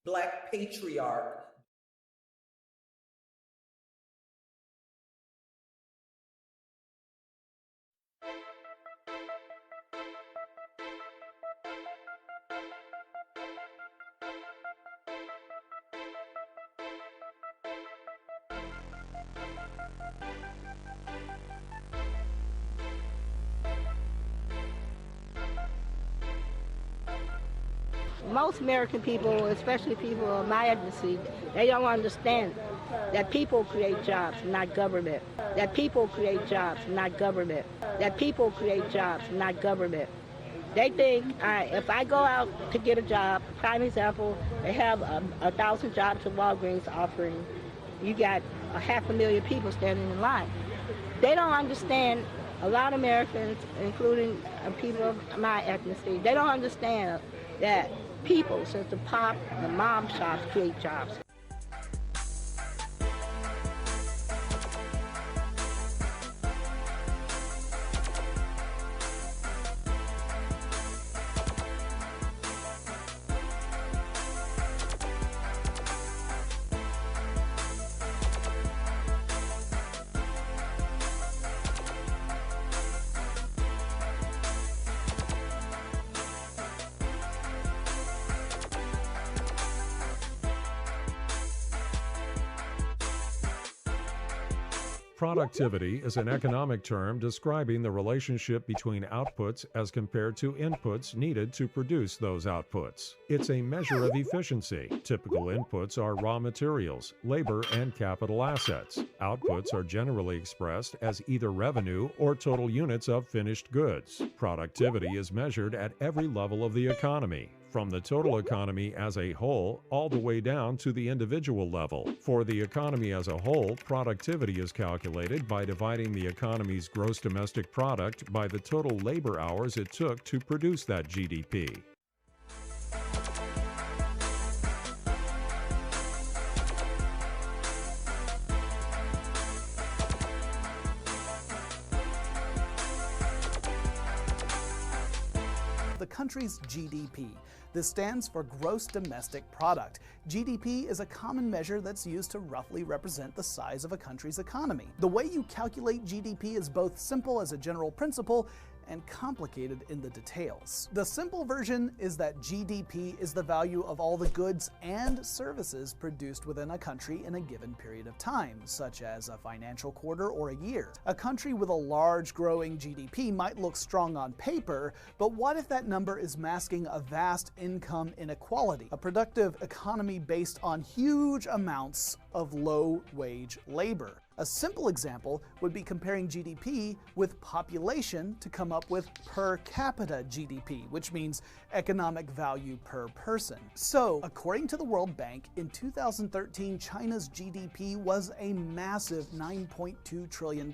Black patriarch. Most American people, especially people of my ethnicity, they don't understand that people create jobs, not government. That people create jobs, not government. That people create jobs, not government. They think, if I go out to get a job, prime example, they have 1,000 jobs at Walgreens offering. You got 500,000 people standing in line. They don't understand, a lot of Americans, including people of my ethnicity, they don't understand that people, since the pop and the mom shops, create jobs. Productivity is an economic term describing the relationship between outputs as compared to inputs needed to produce those outputs. It's a measure of efficiency. Typical inputs are raw materials, labor, and capital assets. Outputs are generally expressed as either revenue or total units of finished goods. Productivity is measured at every level of the economy, from the total economy as a whole all the way down to the individual level. For the economy as a whole, productivity is calculated by dividing the economy's gross domestic product by the total labor hours it took to produce that GDP. The country's GDP. This stands for Gross Domestic Product. GDP is a common measure that's used to roughly represent the size of a country's economy. The way you calculate GDP is both simple as a general principle and complicated in the details. The simple version is that GDP is the value of all the goods and services produced within a country in a given period of time, such as a financial quarter or a year. A country with a large growing GDP might look strong on paper, but what if that number is masking a vast income inequality, a productive economy based on huge amounts of low-wage labor? A simple example would be comparing GDP with population to come up with per capita GDP, which means economic value per person. So, according to the World Bank, in 2013, China's GDP was a massive $9.2 trillion.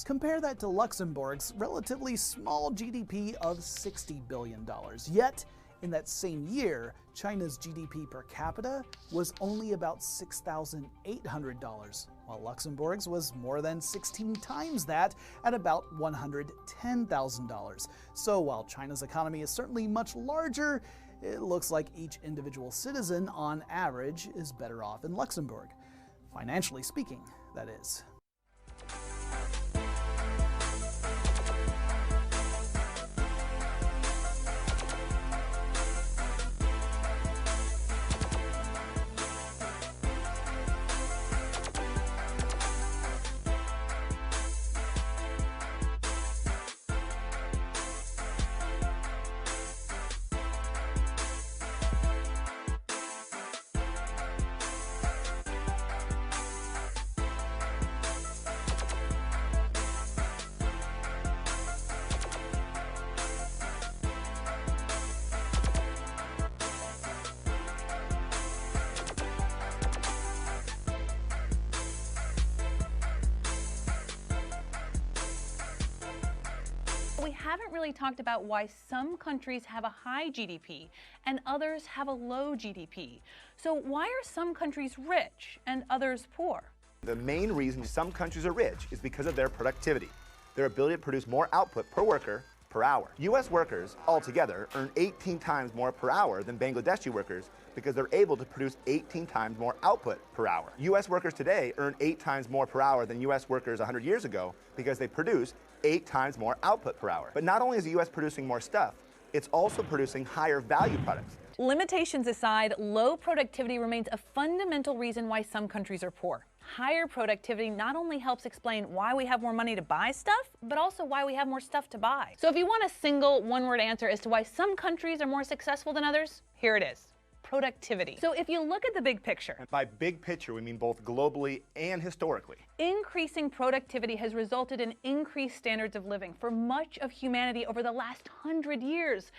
Compare that to Luxembourg's relatively small GDP of $60 billion. Yet, in that same year, China's GDP per capita was only about $6,800, while Luxembourg's was more than 16 times that at about $110,000. So while China's economy is certainly much larger, it looks like each individual citizen on average is better off in Luxembourg. Financially speaking, that is. We haven't really talked about why some countries have a high GDP and others have a low GDP. So why are some countries rich and others poor? The main reason some countries are rich is because of their productivity, their ability to produce more output per worker per per hour. US workers altogether earn 18 times more per hour than Bangladeshi workers because they're able to produce 18 times more output per hour. US workers today earn 8 times more per hour than US workers 100 years ago because they produce 8 times more output per hour. But not only is the US producing more stuff, it's also producing higher value products. Limitations aside, low productivity remains a fundamental reason why some countries are poor. Higher productivity not only helps explain why we have more money to buy stuff, but also why we have more stuff to buy. So if you want a single one-word answer as to why some countries are more successful than others, here it is: productivity. So if you look at the big picture, And by big picture, we mean both globally and historically. increasing productivity has resulted in increased standards of living for much of humanity over the last 100 years.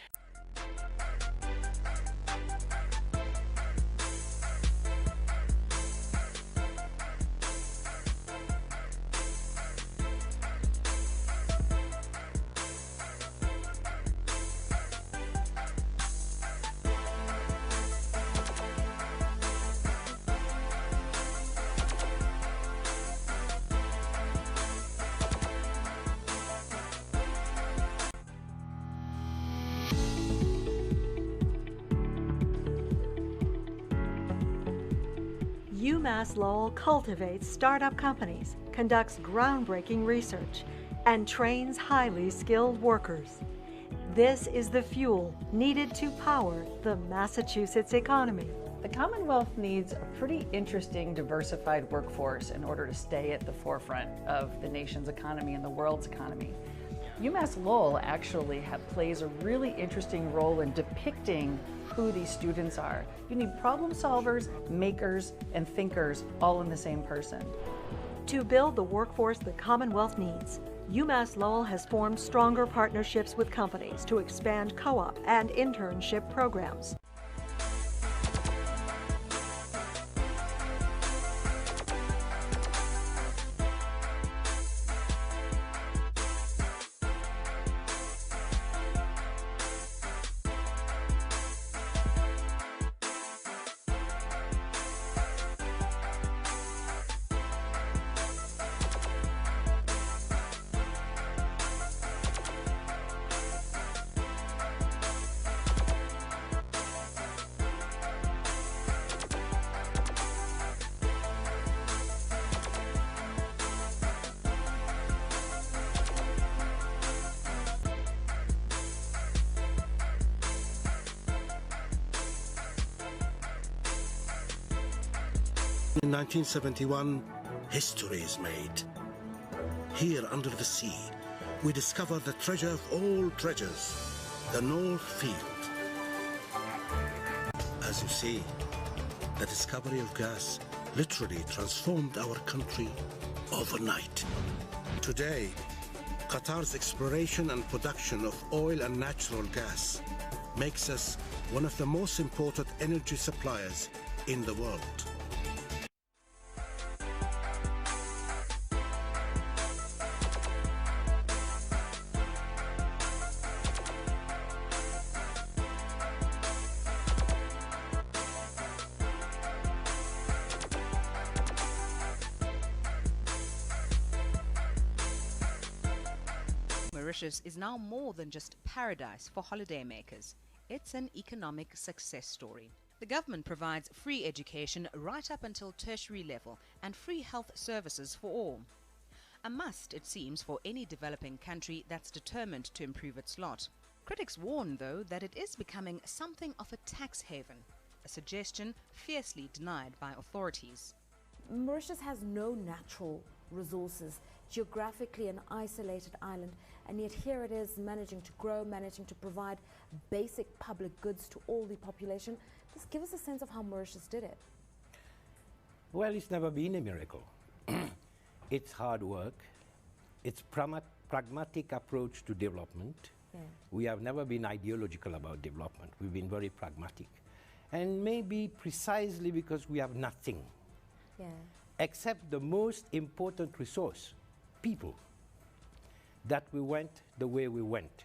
UMass Lowell cultivates startup companies, conducts groundbreaking research, and trains highly skilled workers. This is the fuel needed to power the Massachusetts economy. The Commonwealth needs a pretty interesting, diversified workforce in order to stay at the forefront of the nation's economy and the world's economy. UMass Lowell actually plays a really interesting role in depicting who these students are. You need problem solvers, makers, and thinkers all in the same person. To build the workforce the Commonwealth needs, UMass Lowell has formed stronger partnerships with companies to expand co-op and internship programs. In 1971, history is made. Here under the sea, we discover the treasure of all treasures, the North Field. As you see, the discovery of gas literally transformed our country overnight. Today, Qatar's exploration and production of oil and natural gas makes us one of the most important energy suppliers in the world. Mauritius is now more than just paradise for holidaymakers. It's an economic success story. The government provides free education right up until tertiary level and free health services for all. A must, it seems, for any developing country that's determined to improve its lot. Critics warn, though, that it is becoming something of a tax haven, a suggestion fiercely denied by authorities. Mauritius has no natural resources, geographically an isolated island, and yet here it is managing to grow, managing to provide basic public goods to all the population. Just give us a sense of how Mauritius did it. Well, it's never been a miracle. It's hard work. It's pragmatic approach to development. Yeah. We have never been ideological about development. We've been very pragmatic. And maybe precisely because we have nothing, Yeah. except the most important resource, people, that we went the way we went.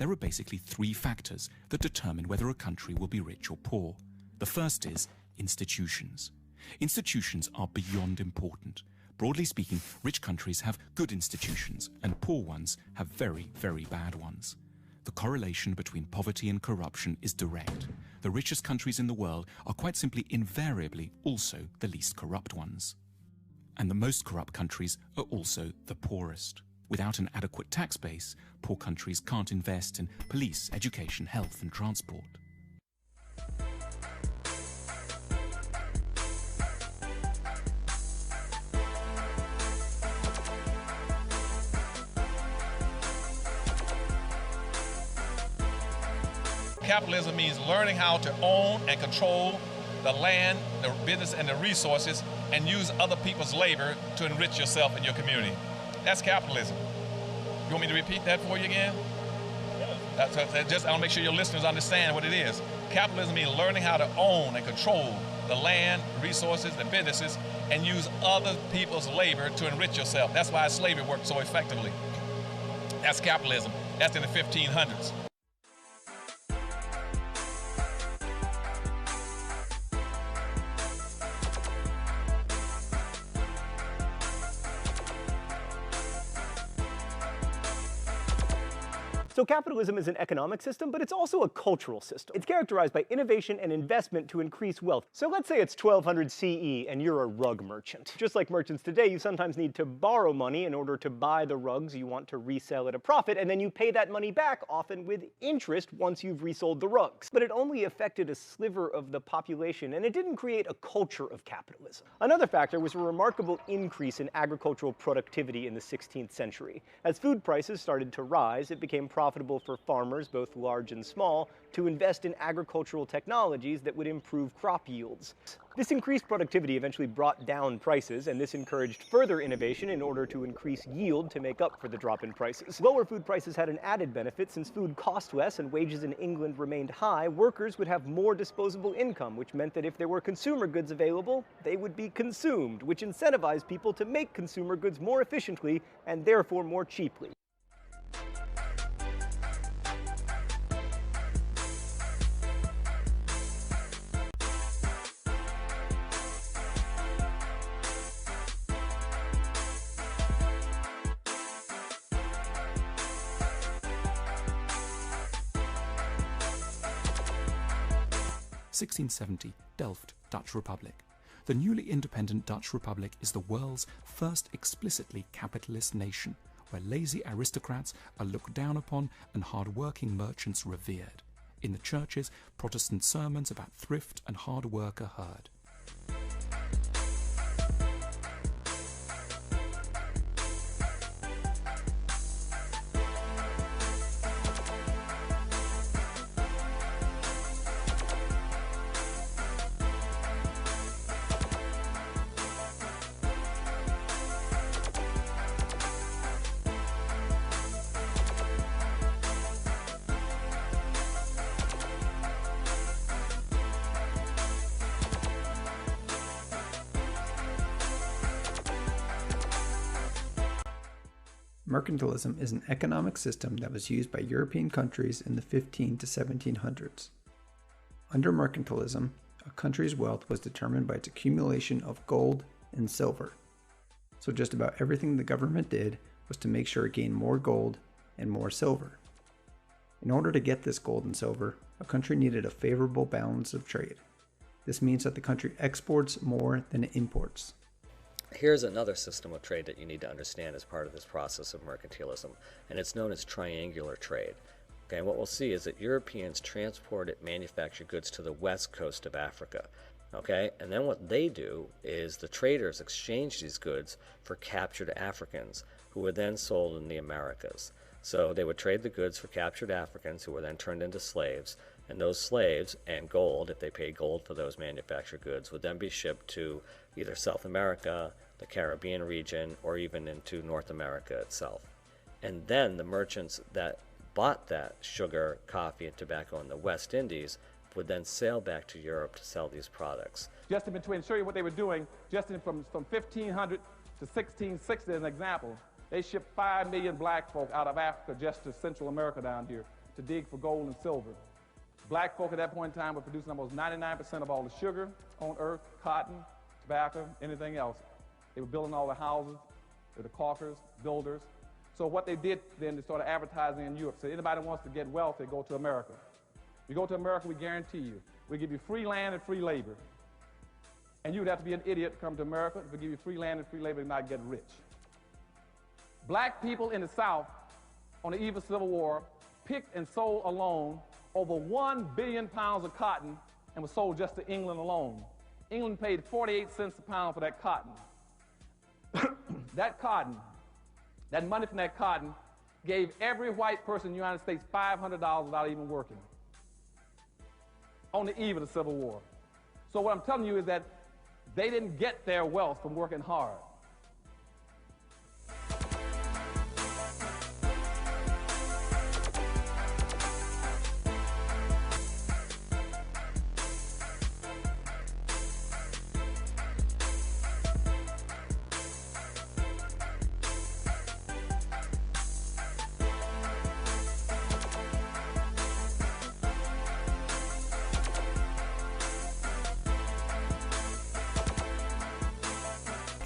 there are basically three factors that determine whether a country will be rich or poor. The first is institutions. Institutions are beyond important. Broadly speaking, rich countries have good institutions, and poor ones have very, very bad ones. The correlation between poverty and corruption is direct. The richest countries in the world are quite simply invariably also the least corrupt ones. And the most corrupt countries are also the poorest. Without an adequate tax base, poor countries can't invest in police, education, health, and transport. Capitalism means learning how to own and control the land, the business, and the resources, and use other people's labor to enrich yourself and your community. That's capitalism. You want me to repeat that for you again? I want to make sure your listeners understand what it is. Capitalism means learning how to own and control the land, resources, the businesses, and use other people's labor to enrich yourself. That's why slavery worked so effectively. That's capitalism. That's in the 1500s. So capitalism is an economic system, but it's also a cultural system. It's characterized by innovation and investment to increase wealth. So let's say it's 1200 CE and you're a rug merchant. Just like merchants today, you sometimes need to borrow money in order to buy the rugs you want to resell at a profit, and then you pay that money back, often with interest, once you've resold the rugs. But it only affected a sliver of the population, and it didn't create a culture of capitalism. Another factor was a remarkable increase in agricultural productivity in the 16th century. As food prices started to rise, it became profitable for farmers, both large and small, to invest in agricultural technologies that would improve crop yields. This increased productivity eventually brought down prices, and this encouraged further innovation in order to increase yield to make up for the drop in prices. Lower food prices had an added benefit. Since food cost less and wages in England remained high, workers would have more disposable income, which meant that if there were consumer goods available, they would be consumed, which incentivized people to make consumer goods more efficiently and therefore more cheaply. (1670), Delft, Dutch Republic. The newly independent Dutch Republic is the world's first explicitly capitalist nation, where lazy aristocrats are looked down upon and hard-working merchants revered. In the churches, Protestant sermons about thrift and hard work are heard. Mercantilism is an economic system that was used by European countries in the 15 to 1700s. Under mercantilism, a country's wealth was determined by its accumulation of gold and silver. So just about everything the government did was to make sure it gained more gold and more silver. In order to get this gold and silver, a country needed a favorable balance of trade. This means that the country exports more than it imports. Here's another system of trade that you need to understand as part of this process of mercantilism, and it's known as triangular trade. Okay, and what we'll see is that Europeans transported manufactured goods to the west coast of Africa. Okay, and then what they do is the traders exchange these goods for captured Africans who were then sold in the Americas. So they would trade the goods for captured Africans who were then turned into slaves, and those slaves and gold, if they paid gold for those manufactured goods, would then be shipped to either South America, the Caribbean region, or even into North America itself. And then the merchants that bought that sugar, coffee, and tobacco in the West Indies would then sail back to Europe to sell these products. Just in between, show you what they were doing, just from 1500 to 1660 as an example, they shipped 5 million black folk out of Africa just to Central America down here to dig for gold and silver. Black folk at that point in time were producing almost 99% of all the sugar on earth, cotton, tobacco, anything else. They were building all the houses. They were the caulkers, builders. So what they did then, they started advertising in Europe. So anybody who wants to get wealth, they go to America. You go to America, we guarantee you, we give you free land and free labor. And you would have to be an idiot to come to America. If we give you free land and free labor, and not get rich. Black people in the South, on the eve of Civil War, picked and sold alone over 1 billion pounds of cotton and was sold just to England alone. England paid 48 cents a pound for that cotton. That cotton, that money from that cotton, gave every white person in the United States $500 without even working on the eve of the Civil War. So what I'm telling you is that they didn't get their wealth from working hard.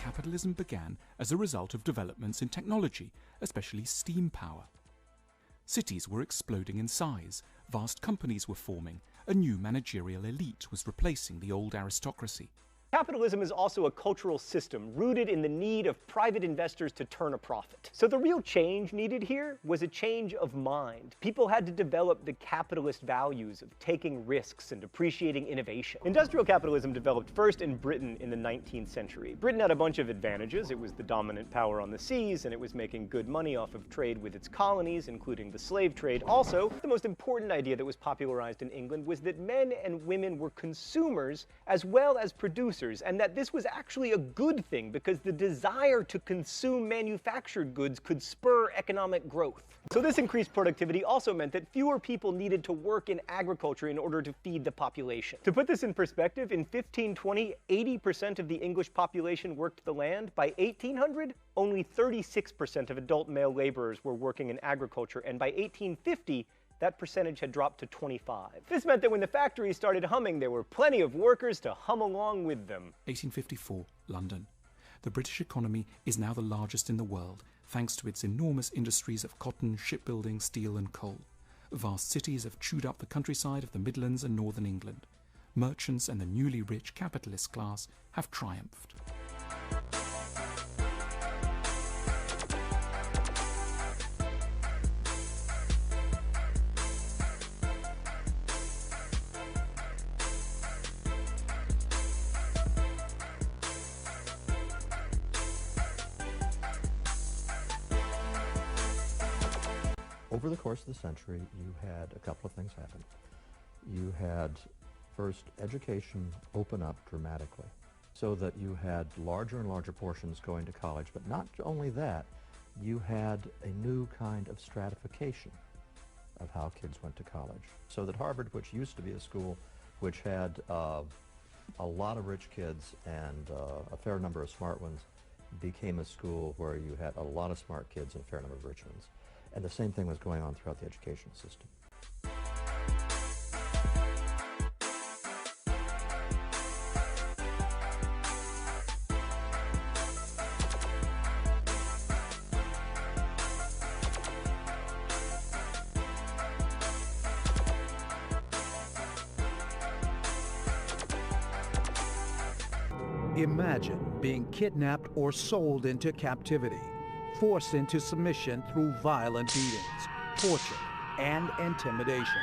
Capitalism began as a result of developments in technology, especially steam power. Cities were exploding in size, vast companies were forming, a new managerial elite was replacing the old aristocracy. Capitalism is also a cultural system rooted in the need of private investors to turn a profit. So the real change needed here was a change of mind. People had to develop the capitalist values of taking risks and appreciating innovation. Industrial capitalism developed first in Britain in the 19th century. Britain had a bunch of advantages. It was the dominant power on the seas, and it was making good money off of trade with its colonies, including the slave trade. Also, the most important idea that was popularized in England was that men and women were consumers as well as producers, and that this was actually a good thing because the desire to consume manufactured goods could spur economic growth. So this increased productivity also meant that fewer people needed to work in agriculture in order to feed the population. To put this in perspective, in 1520, 80% of the English population worked the land. By 1800, only 36% of adult male laborers were working in agriculture, and by 1850, that percentage had dropped to 25. This meant that when the factories started humming, there were plenty of workers to hum along with them. 1854, London. The British economy is now the largest in the world, thanks to its enormous industries of cotton, shipbuilding, steel and coal. Vast cities have chewed up the countryside of the Midlands and northern England. Merchants and the newly rich capitalist class have triumphed. Over the course of the century, you had a couple of things happen. You had, first, education open up dramatically, so that you had larger and larger portions going to college, but not only that, you had a new kind of stratification of how kids went to college. So that Harvard, which used to be a school which had a lot of rich kids and a fair number of smart ones, became a school where you had a lot of smart kids and a fair number of rich ones. And the same thing was going on throughout the educational system. Imagine being kidnapped or sold into captivity, forced into submission through violent beatings, torture, and intimidation,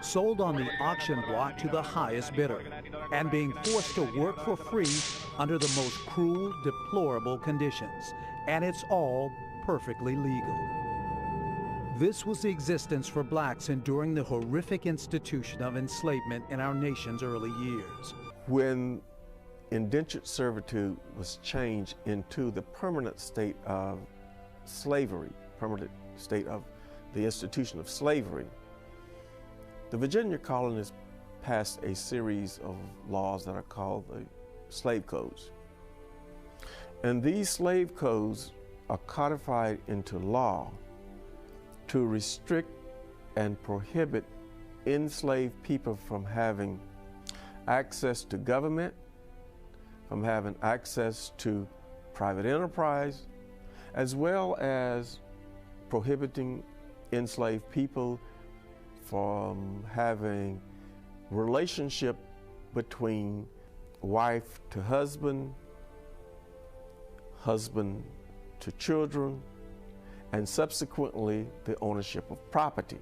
sold on the auction block to the highest bidder, and being forced to work for free under the most cruel, deplorable conditions, and it's all perfectly legal. This was the existence for blacks enduring the horrific institution of enslavement in our nation's early years. When indentured servitude was changed into the permanent state of slavery, permanent state of the institution of slavery, the Virginia colonists passed a series of laws that are called the slave codes. And these slave codes are codified into law to restrict and prohibit enslaved people from having access to government, from having access to private enterprise, as well as prohibiting enslaved people from having relationship between wife to husband, husband to children, and subsequently the ownership of property.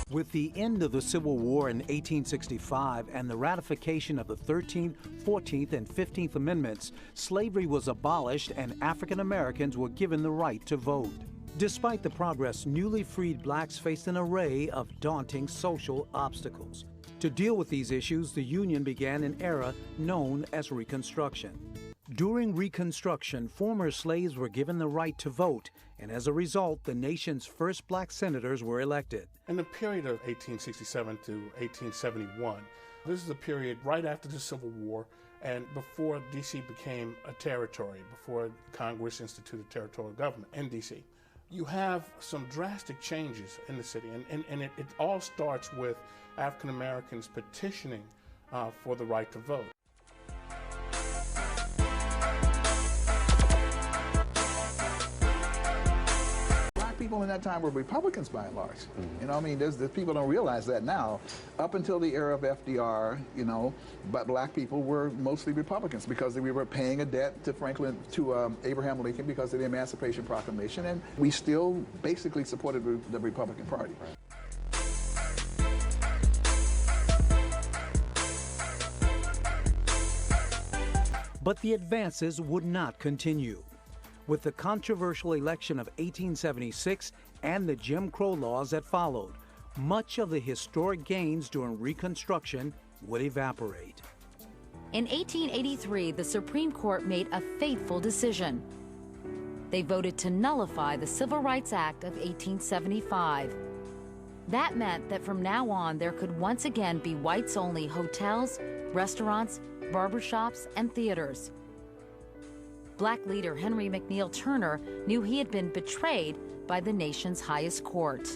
With the end of the Civil War in 1865 and the ratification of the 13th, 14th, and 15th Amendments, slavery was abolished and African Americans were given the right to vote. Despite the progress, newly freed blacks faced an array of daunting social obstacles. To deal with these issues, the Union began an era known as Reconstruction. During Reconstruction, former slaves were given the right to vote, and as a result, the nation's first black senators were elected. In the period of 1867 to 1871, this is a period right after the Civil War and before D.C. became a territory, before Congress instituted territorial government in D.C. You have some drastic changes in the city, and it all starts with African Americans petitioning for the right to vote. People in that time were Republicans by and large. You know, I mean, there's people don't realize that now. Up until the era of FDR, you know, but black people were mostly Republicans because we were paying a debt to Abraham Lincoln because of the Emancipation Proclamation, and we still basically supported the Republican Party. But the advances would not continue. With the controversial election of 1876 and the Jim Crow laws that followed, much of the historic gains during Reconstruction would evaporate. In 1883, the Supreme Court made a fateful decision. They voted to nullify the Civil Rights Act of 1875. That meant that from now on, there could once again be whites-only hotels, restaurants, barbershops, and theaters. Black leader Henry McNeil Turner knew he had been betrayed by the nation's highest court.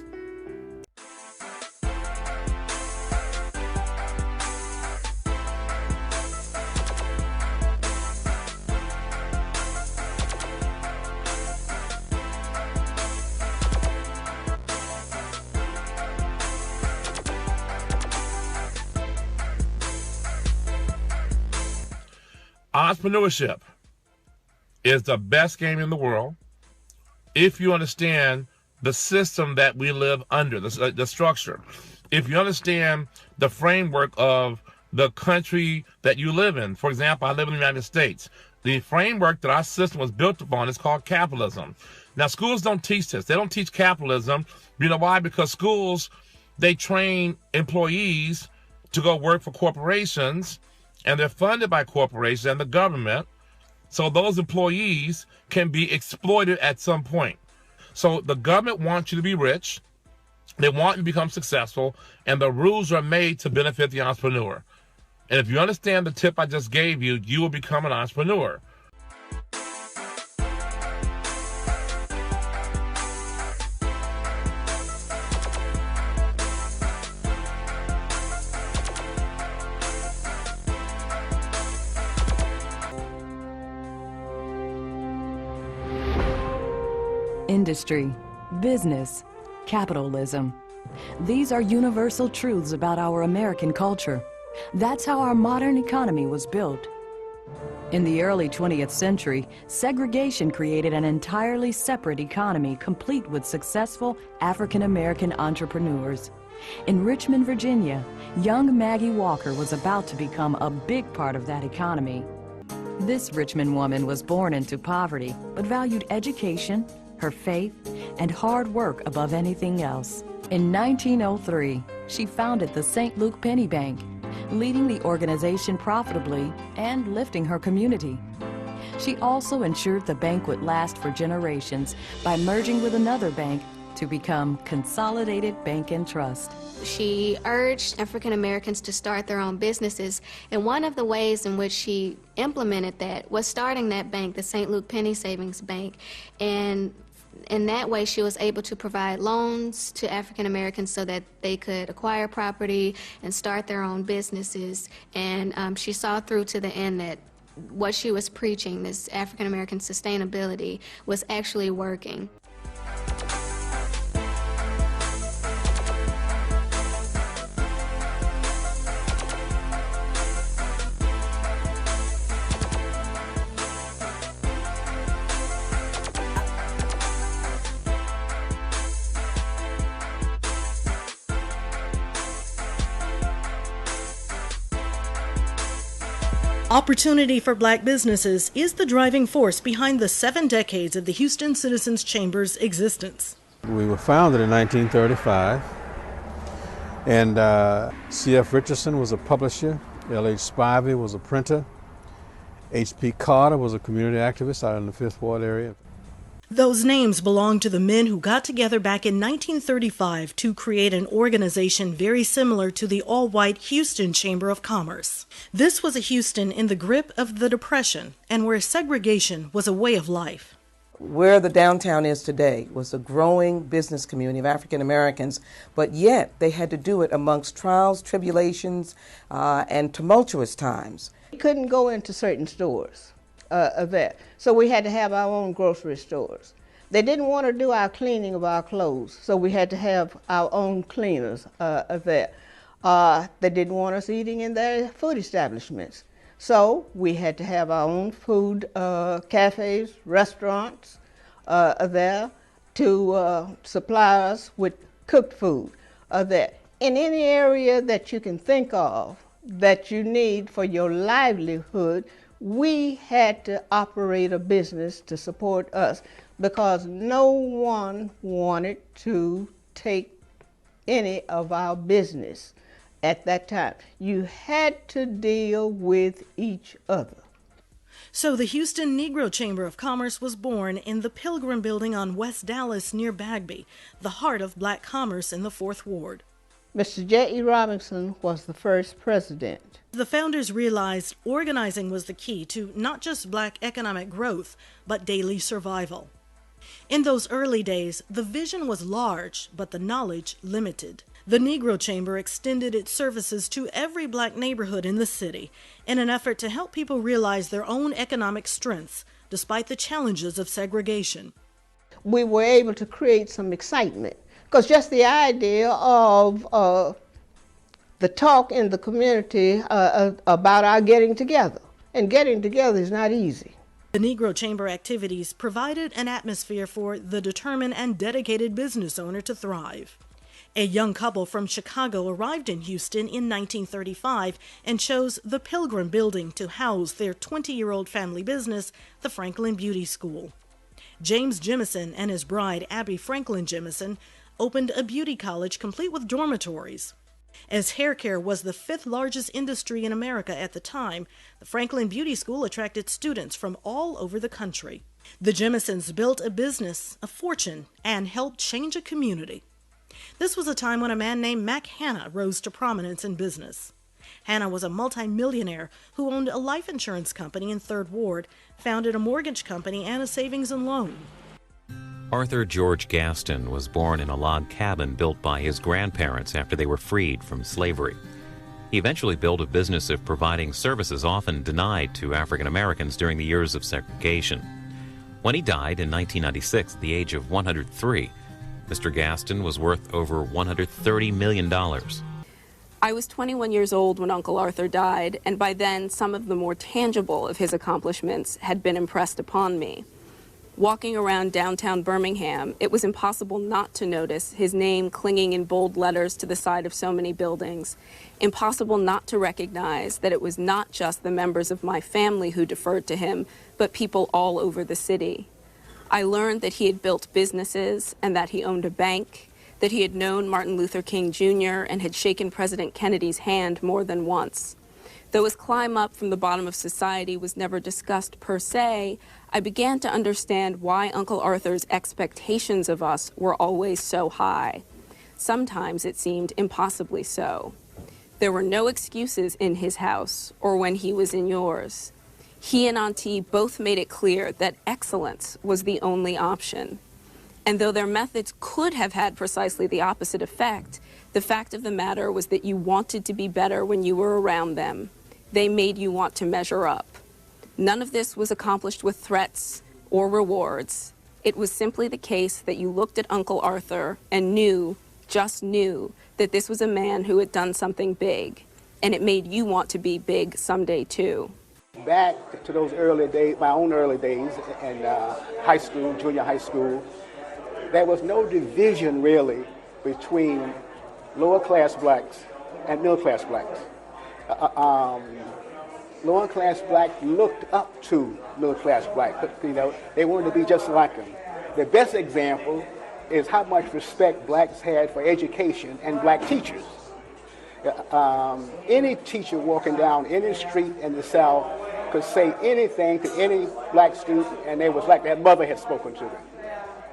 Entrepreneurship is the best game in the world if you understand the system that we live under, the structure. If you understand the framework of the country that you live in. For example, I live in the United States. The framework that our system was built upon is called capitalism. Now, schools don't teach this. They don't teach capitalism. You know why? Because schools, they train employees to go work for corporations, and they're funded by corporations and the government. So those employees can be exploited at some point. So the government wants you to be rich. They want you to become successful, and the rules are made to benefit the entrepreneur. And if you understand the tip I just gave you, you will become an entrepreneur. Industry, business, capitalism. These are universal truths about our American culture. That's how our modern economy was built. In the early 20th century, segregation created an entirely separate economy complete with successful African-American entrepreneurs. In Richmond, Virginia, young Maggie Walker was about to become a big part of that economy. This Richmond woman was born into poverty, but valued education, her faith, and hard work above anything else. In 1903, she founded the St. Luke Penny Bank, leading the organization profitably and lifting her community. She also ensured the bank would last for generations by merging with another bank to become Consolidated Bank and Trust. She urged African Americans to start their own businesses, and one of the ways in which she implemented that was starting that bank, the St. Luke Penny Savings Bank, and in that way she was able to provide loans to African Americans so that they could acquire property and start their own businesses, and she saw through to the end that what she was preaching, this African American sustainability, was actually working. Opportunity for black businesses is the driving force behind the 7 decades of the Houston Citizens Chamber's existence. We were founded in 1935, and C.F. Richardson was a publisher, L.H. Spivey was a printer, H.P. Carter was a community activist out in the Fifth Ward area. Those names belong to the men who got together back in 1935 to create an organization very similar to the all-white Houston Chamber of Commerce. This was a Houston in the grip of the Depression and where segregation was a way of life. Where the downtown is today was a growing business community of African Americans, but yet they had to do it amongst trials, tribulations, and tumultuous times. We couldn't go into certain stores of that, so we had to have our own grocery stores. They didn't want to do our cleaning of our clothes, so we had to have our own cleaners of that. They didn't want us eating in their food establishments, so we had to have our own food cafes, restaurants there to supply us with cooked food there. In any area that you can think of that you need for your livelihood, we had to operate a business to support us because no one wanted to take any of our business at that time. You had to deal with each other. So the Houston Negro Chamber of Commerce was born in the Pilgrim Building on West Dallas near Bagby, the heart of black commerce in the Fourth Ward. Mr. J.E. Robinson was the first president. The founders realized organizing was the key to not just black economic growth, but daily survival. In those early days, the vision was large, but the knowledge limited. The Negro Chamber extended its services to every black neighborhood in the city in an effort to help people realize their own economic strengths, despite the challenges of segregation. We were able to create some excitement, because just the idea of the talk in the community about our getting together, and getting together is not easy. The Negro Chamber activities provided an atmosphere for the determined and dedicated business owner to thrive. A young couple from Chicago arrived in Houston in 1935 and chose the Pilgrim Building to house their 20-year-old family business, the Franklin Beauty School. James Jemison and his bride, Abby Franklin Jemison, opened a beauty college complete with dormitories. As hair care was the 5th largest industry in America at the time, the Franklin Beauty School attracted students from all over the country. The Jemisons built a business, a fortune, and helped change a community. This was a time when a man named Mac Hanna rose to prominence in business. Hanna was a multimillionaire who owned a life insurance company in 3rd Ward, founded a mortgage company and a savings and loan. Arthur George Gaston was born in a log cabin built by his grandparents after they were freed from slavery. He eventually built a business of providing services often denied to African Americans during the years of segregation. When he died in 1996 at the age of 103, Mr. Gaston was worth over $130 million. I was 21 years old when Uncle Arthur died, and by then some of the more tangible of his accomplishments had been impressed upon me. Walking around downtown Birmingham, it was impossible not to notice his name clinging in bold letters to the side of so many buildings. Impossible not to recognize that it was not just the members of my family who deferred to him, but people all over the city. I learned that he had built businesses and that he owned a bank, that he had known Martin Luther King Jr. and had shaken President Kennedy's hand more than once. Though his climb up from the bottom of society was never discussed per se, I began to understand why Uncle Arthur's expectations of us were always so high. Sometimes it seemed impossibly so. There were no excuses in his house or when he was in yours. He and Auntie both made it clear that excellence was the only option. And though their methods could have had precisely the opposite effect, the fact of the matter was that you wanted to be better when you were around them. They made you want to measure up. None of this was accomplished with threats or rewards. It was simply the case that you looked at Uncle Arthur and knew, just knew, that this was a man who had done something big, and it made you want to be big someday too. Back to those early days, my own early days in high school, junior high school, there was no division really between lower class blacks and middle class blacks. Lower class blacks looked up to middle class blacks. You know, they wanted to be just like them. The best example is how much respect blacks had for education and black teachers. Any teacher walking down any street in the South could say anything to any black student, and they was like their mother had spoken to them.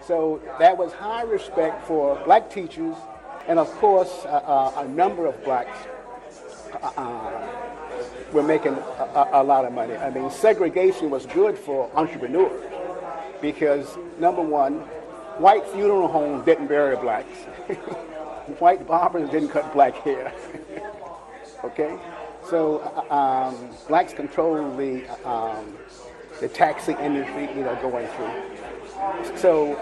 So that was high respect for black teachers, and of course, a number of blacks were making a lot of money. I mean, segregation was good for entrepreneurs because, number one, white funeral homes didn't bury blacks. White barbers didn't cut black hair. Okay? So blacks controlled the taxi industry, you know, going through. So,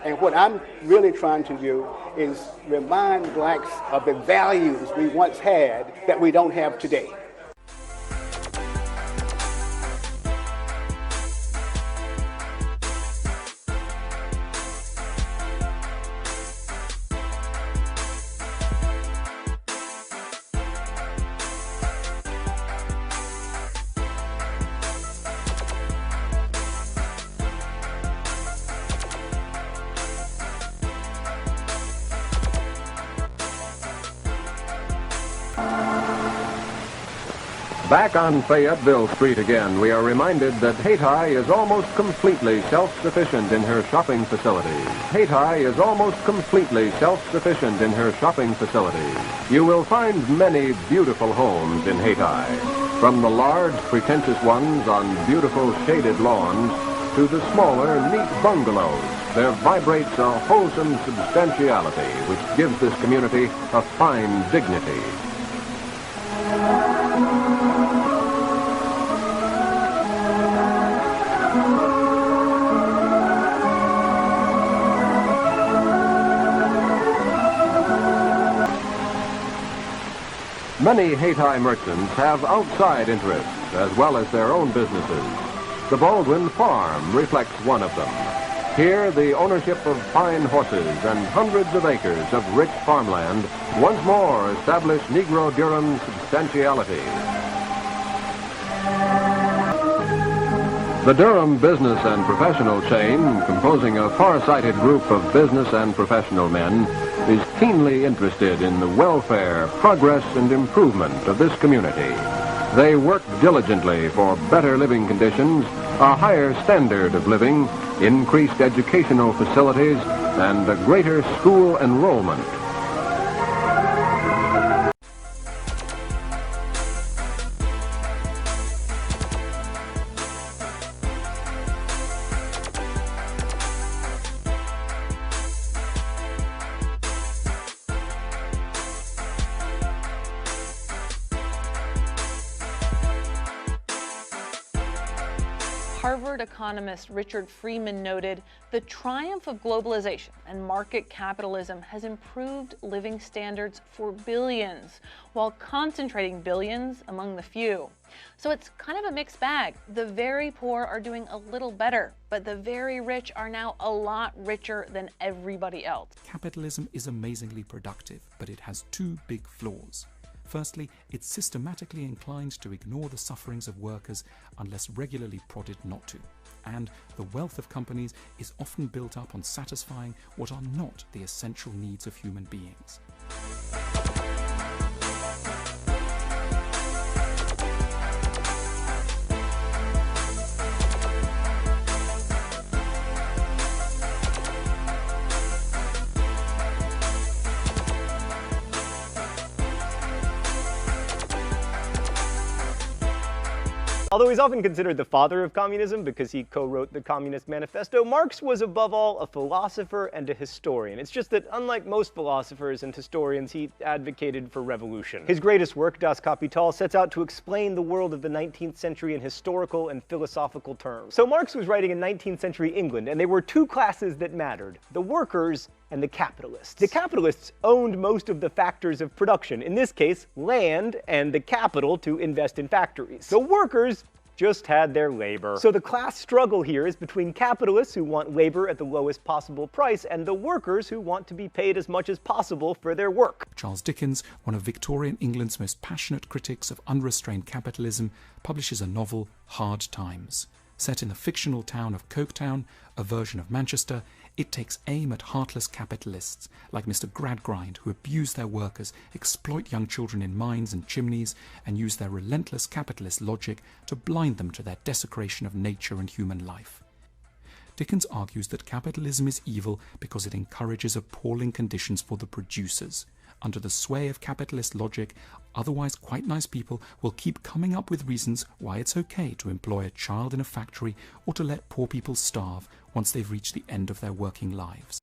and what I'm really trying to do is remind blacks of the values we once had that we don't have today. Back on Fayetteville Street again, we are reminded that Hayti is almost completely self-sufficient in her shopping facilities. Hayti is almost completely self-sufficient in her shopping facilities. You will find many beautiful homes in Hayti, from the large, pretentious ones on beautiful shaded lawns to the smaller, neat bungalows. There vibrates a wholesome substantiality which gives this community a fine dignity. Many Hayti merchants have outside interests as well as their own businesses. The Baldwin Farm reflects one of them. Here, the ownership of fine horses and hundreds of acres of rich farmland once more establish Negro Durham's substantiality. The Durham Business and Professional Chain, composing a far-sighted group of business and professional men, is keenly interested in the welfare, progress, and improvement of this community. They work diligently for better living conditions, a higher standard of living, increased educational facilities, and a greater school enrollment. Harvard economist Richard Freeman noted, "The triumph of globalization and market capitalism has improved living standards for billions, while concentrating billions among the few." So it's kind of a mixed bag. The very poor are doing a little better, but the very rich are now a lot richer than everybody else. Capitalism is amazingly productive, but it has two big flaws. Firstly, it's systematically inclined to ignore the sufferings of workers unless regularly prodded not to. And the wealth of companies is often built up on satisfying what are not the essential needs of human beings. Although he's often considered the father of communism because he co-wrote the Communist Manifesto, Marx was above all a philosopher and a historian. It's just that unlike most philosophers and historians, he advocated for revolution. His greatest work, Das Kapital, sets out to explain the world of the 19th century in historical and philosophical terms. So Marx was writing in 19th century England, and there were two classes that mattered: the workers and the capitalists. The capitalists owned most of the factors of production, in this case, land and the capital to invest in factories. The workers just had their labor. So the class struggle here is between capitalists who want labor at the lowest possible price and the workers who want to be paid as much as possible for their work. Charles Dickens, one of Victorian England's most passionate critics of unrestrained capitalism, publishes a novel, Hard Times. Set in the fictional town of Coketown, a version of Manchester, it takes aim at heartless capitalists like Mr. Gradgrind, who abuse their workers, exploit young children in mines and chimneys, and use their relentless capitalist logic to blind them to their desecration of nature and human life. Dickens argues that capitalism is evil because it encourages appalling conditions for the producers. Under the sway of capitalist logic, otherwise quite nice people will keep coming up with reasons why it's okay to employ a child in a factory or to let poor people starve once they've reached the end of their working lives.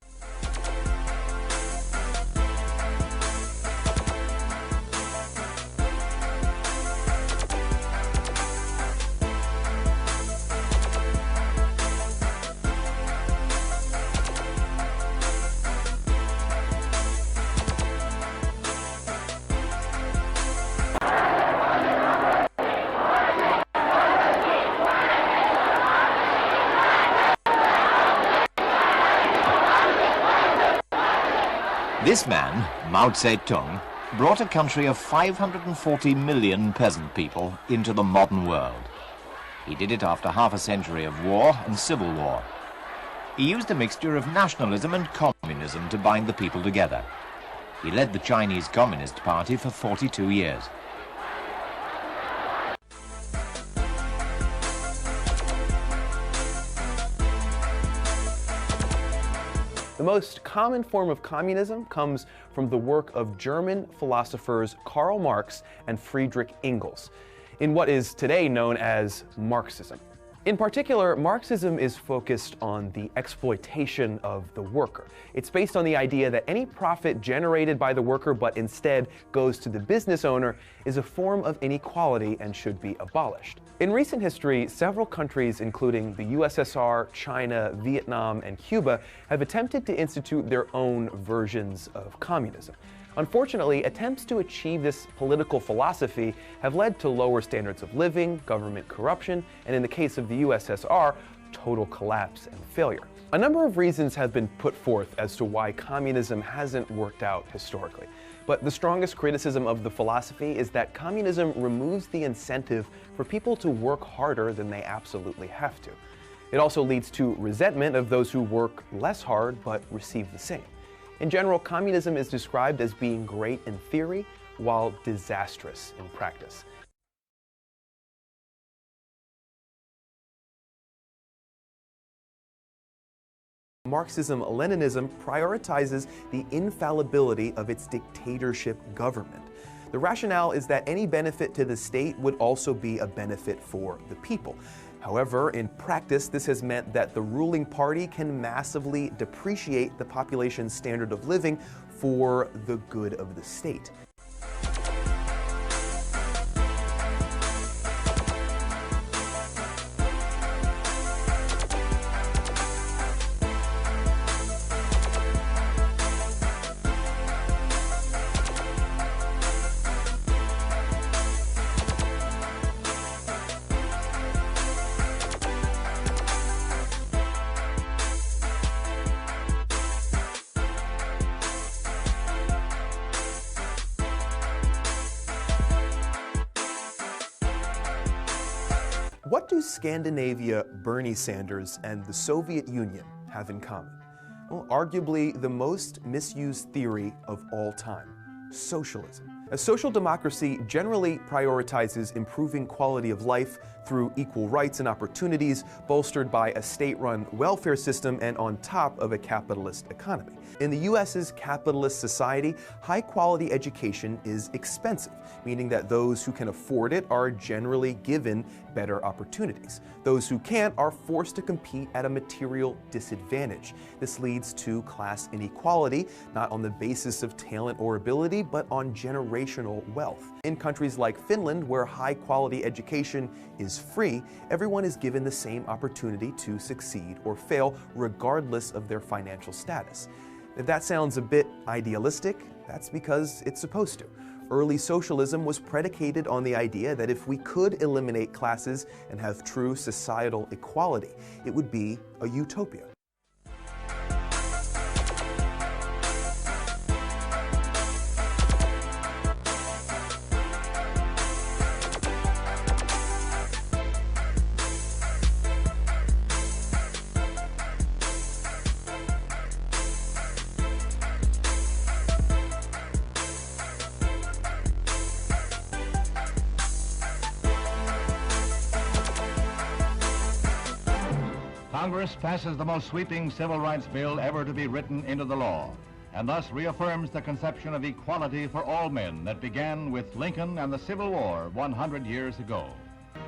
This man, Mao Zedong, brought a country of 540 million peasant people into the modern world. He did it after half a century of war and civil war. He used a mixture of nationalism and communism to bind the people together. He led the Chinese Communist Party for 42 years. The most common form of communism comes from the work of German philosophers Karl Marx and Friedrich Engels, in what is today known as Marxism. In particular, Marxism is focused on the exploitation of the worker. It's based on the idea that any profit generated by the worker but instead goes to the business owner is a form of inequality and should be abolished. In recent history, several countries, including the USSR, China, Vietnam, and Cuba, have attempted to institute their own versions of communism. Unfortunately, attempts to achieve this political philosophy have led to lower standards of living, government corruption, and in the case of the USSR, total collapse and failure. A number of reasons have been put forth as to why communism hasn't worked out historically. But the strongest criticism of the philosophy is that communism removes the incentive for people to work harder than they absolutely have to. It also leads to resentment of those who work less hard but receive the same. In general, communism is described as being great in theory while disastrous in practice. Marxism-Leninism prioritizes the infallibility of its dictatorship government. The rationale is that any benefit to the state would also be a benefit for the people. However, in practice, this has meant that the ruling party can massively depreciate the population's standard of living for the good of the state. What do Scandinavia, Bernie Sanders, and the Soviet Union have in common? Well, arguably the most misused theory of all time, socialism. A social democracy generally prioritizes improving quality of life through equal rights and opportunities, bolstered by a state-run welfare system and on top of a capitalist economy. In the U.S.'s capitalist society, high-quality education is expensive, meaning that those who can afford it are generally given better opportunities. Those who can't are forced to compete at a material disadvantage. This leads to class inequality, not on the basis of talent or ability, but on generational wealth. In countries like Finland, where high-quality education is free, everyone is given the same opportunity to succeed or fail, regardless of their financial status. If that sounds a bit idealistic, that's because it's supposed to. Early socialism was predicated on the idea that if we could eliminate classes and have true societal equality, it would be a utopia. Congress passes the most sweeping civil rights bill ever to be written into the law, and thus reaffirms the conception of equality for all men that began with Lincoln and the Civil War 100 years ago.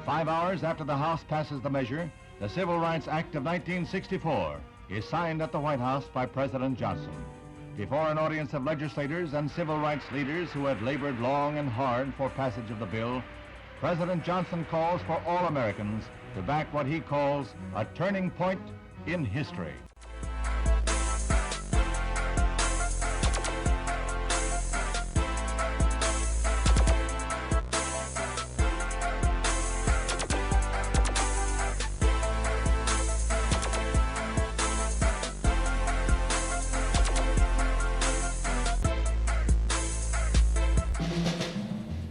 5 hours after the House passes the measure, the Civil Rights Act of 1964 is signed at the White House by President Johnson. Before an audience of legislators and civil rights leaders who had labored long and hard for passage of the bill, President Johnson calls for all Americans to back what he calls a turning point in history.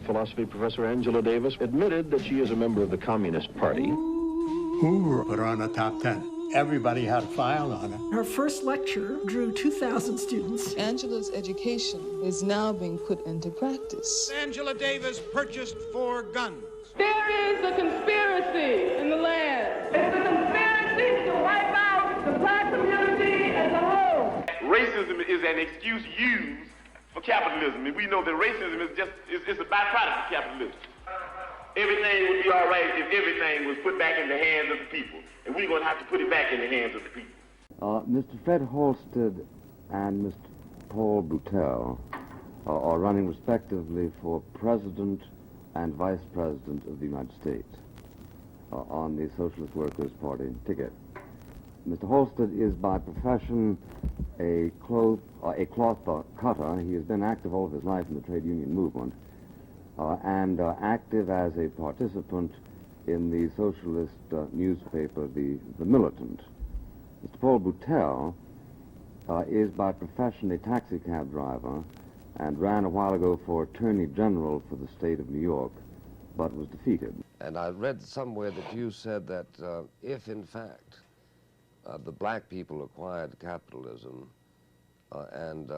Philosophy professor Angela Davis admitted that she is a member of the Communist Party. Hoover put her on the top 10. Everybody had a file on her. Her first lecture drew 2,000 students. Angela's education is now being put into practice. Angela Davis purchased 4 guns. There is a conspiracy in the land. It's a conspiracy to wipe out the black community as a whole. Racism is an excuse used for capitalism. And we know that racism is just it's a byproduct of capitalism. Everything would be all right if everything was put back in the hands of the people. And we're going to have to put it back in the hands of the people. Mr. Fred Halstead and Mr. Paul Boutel are running respectively for President and Vice President of the United States on the Socialist Workers' Party ticket. Mr. Halstead is by profession a cloth cutter. He has been active all of his life in the trade union movement and active as a participant in the socialist newspaper, The Militant. Mr. Paul Boutel is by profession a taxi cab driver and ran a while ago for Attorney General for the state of New York, but was defeated. And I read somewhere that you said that if, in fact, the black people acquired capitalism and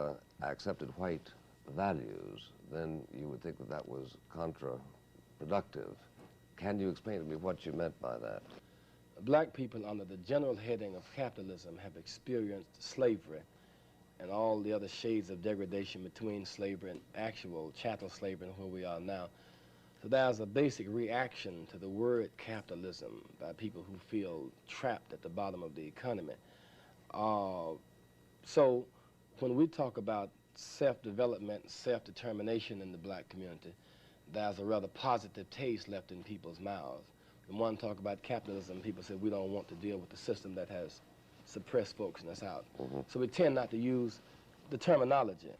accepted white values, then you would think that that was counterproductive. Can you explain to me what you meant by that? Black people, under the general heading of capitalism, have experienced slavery and all the other shades of degradation between slavery and actual chattel slavery and where we are now. So there's a basic reaction to the word capitalism by people who feel trapped at the bottom of the economy. So when we talk about self-development, self-determination in the black community, there's a rather positive taste left in people's mouths. When one talk about capitalism, people say we don't want to deal with the system that has suppressed folks and us out. So we tend not to use the terminology.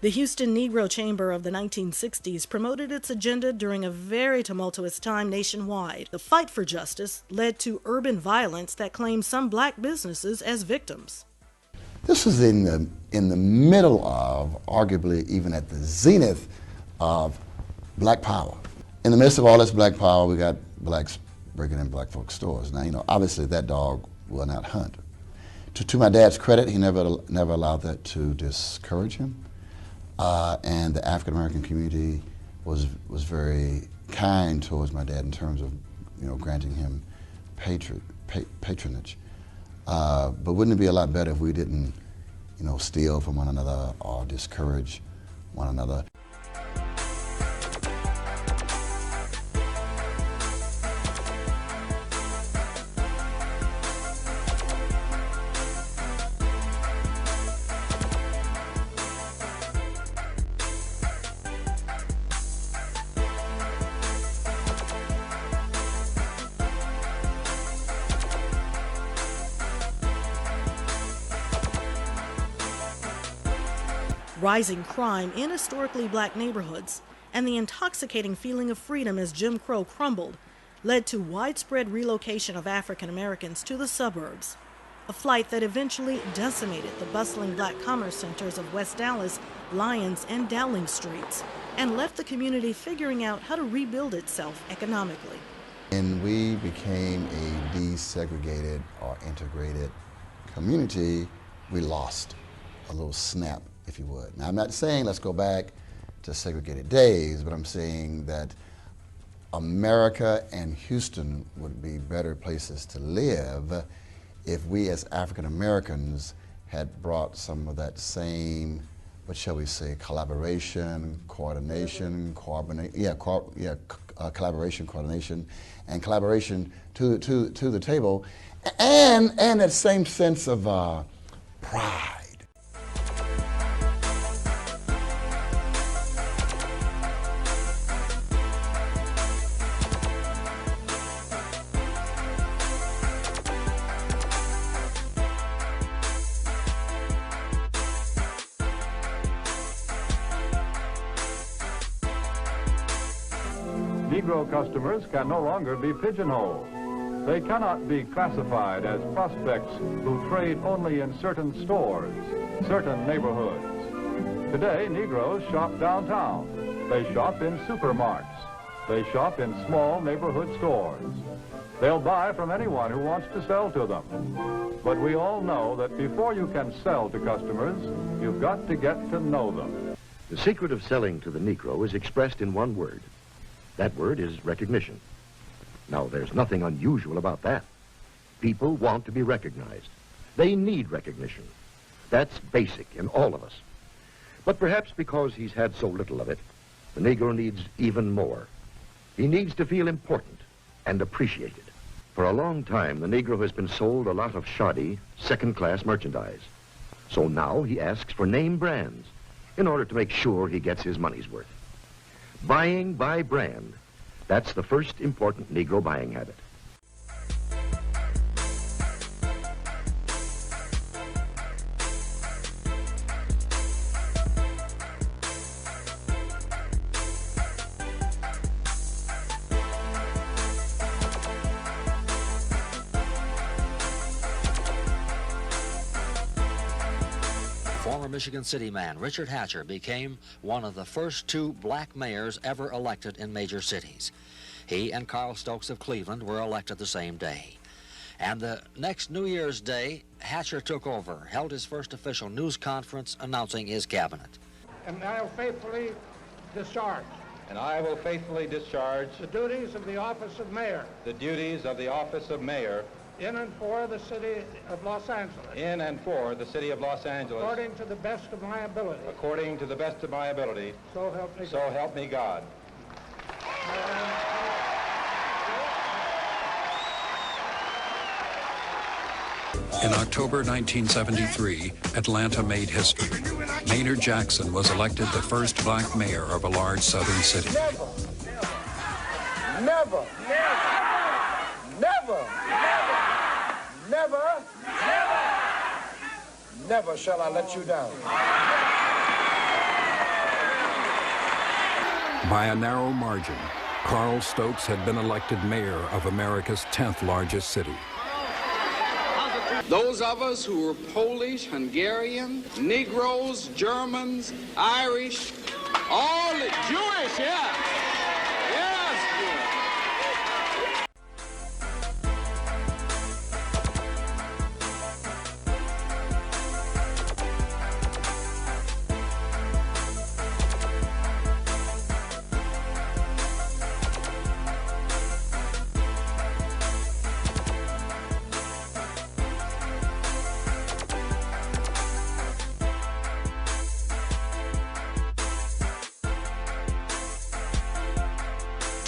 The Houston Negro Chamber of the 1960s promoted its agenda during a very tumultuous time nationwide. The fight for justice led to urban violence that claimed some black businesses as victims. This was in the middle of, arguably even at the zenith of black power. In the midst of all this black power, we got blacks breaking in black folks' stores. Now, you know, obviously that dog will not hunt. To my dad's credit, he never allowed that to discourage him. And the African American community was very kind towards my dad in terms of, you know, granting him patronage. But wouldn't it be a lot better if we didn't, you know, steal from one another or discourage one another? Rising crime in historically black neighborhoods and the intoxicating feeling of freedom as Jim Crow crumbled led to widespread relocation of African Americans to the suburbs, a flight that eventually decimated the bustling black commerce centers of West Dallas, Lyons, and Dowling streets, and left the community figuring out how to rebuild itself economically. And we became a desegregated or integrated community, we lost a little snap, if you would. Now, I'm not saying let's go back to segregated days, but I'm saying that America and Houston would be better places to live if we as African Americans had brought some of that same, what shall we say, collaboration, coordination, collaboration, coordination, and collaboration to the table, and that same sense of pride. Negro customers can no longer be pigeonholed. They cannot be classified as prospects who trade only in certain stores, certain neighborhoods. Today, Negroes shop downtown. They shop in supermarkets. They shop in small neighborhood stores. They'll buy from anyone who wants to sell to them. But we all know that before you can sell to customers, you've got to get to know them. The secret of selling to the Negro is expressed in one word. That word is recognition. Now, there's nothing unusual about that. People want to be recognized. They need recognition. That's basic in all of us. But perhaps because he's had so little of it, the Negro needs even more. He needs to feel important and appreciated. For a long time, the Negro has been sold a lot of shoddy, second-class merchandise. So now he asks for name brands in order to make sure he gets his money's worth. Buying by brand, that's the first important Negro buying habit. Former Michigan City man Richard Hatcher became one of the first two black mayors ever elected in major cities. He and Carl Stokes of Cleveland were elected the same day. And the next New Year's Day, Hatcher took over, held his first official news conference announcing his cabinet. And I will faithfully discharge. And I will faithfully discharge the duties of the office of mayor. The duties of the office of mayor. In and for the city of Los Angeles. In and for the city of Los Angeles. According to the best of my ability. According to the best of my ability. So help me God. So help me God. In October 1973, Atlanta made history. Maynard Jackson was elected the first black mayor of a large southern city. Never, never shall I let you down. By a narrow margin, Carl Stokes had been elected mayor of America's 10th largest city. Those of us who were Polish, Hungarian, Negroes, Germans, Irish, all Jewish, yeah. Yes, Jewish.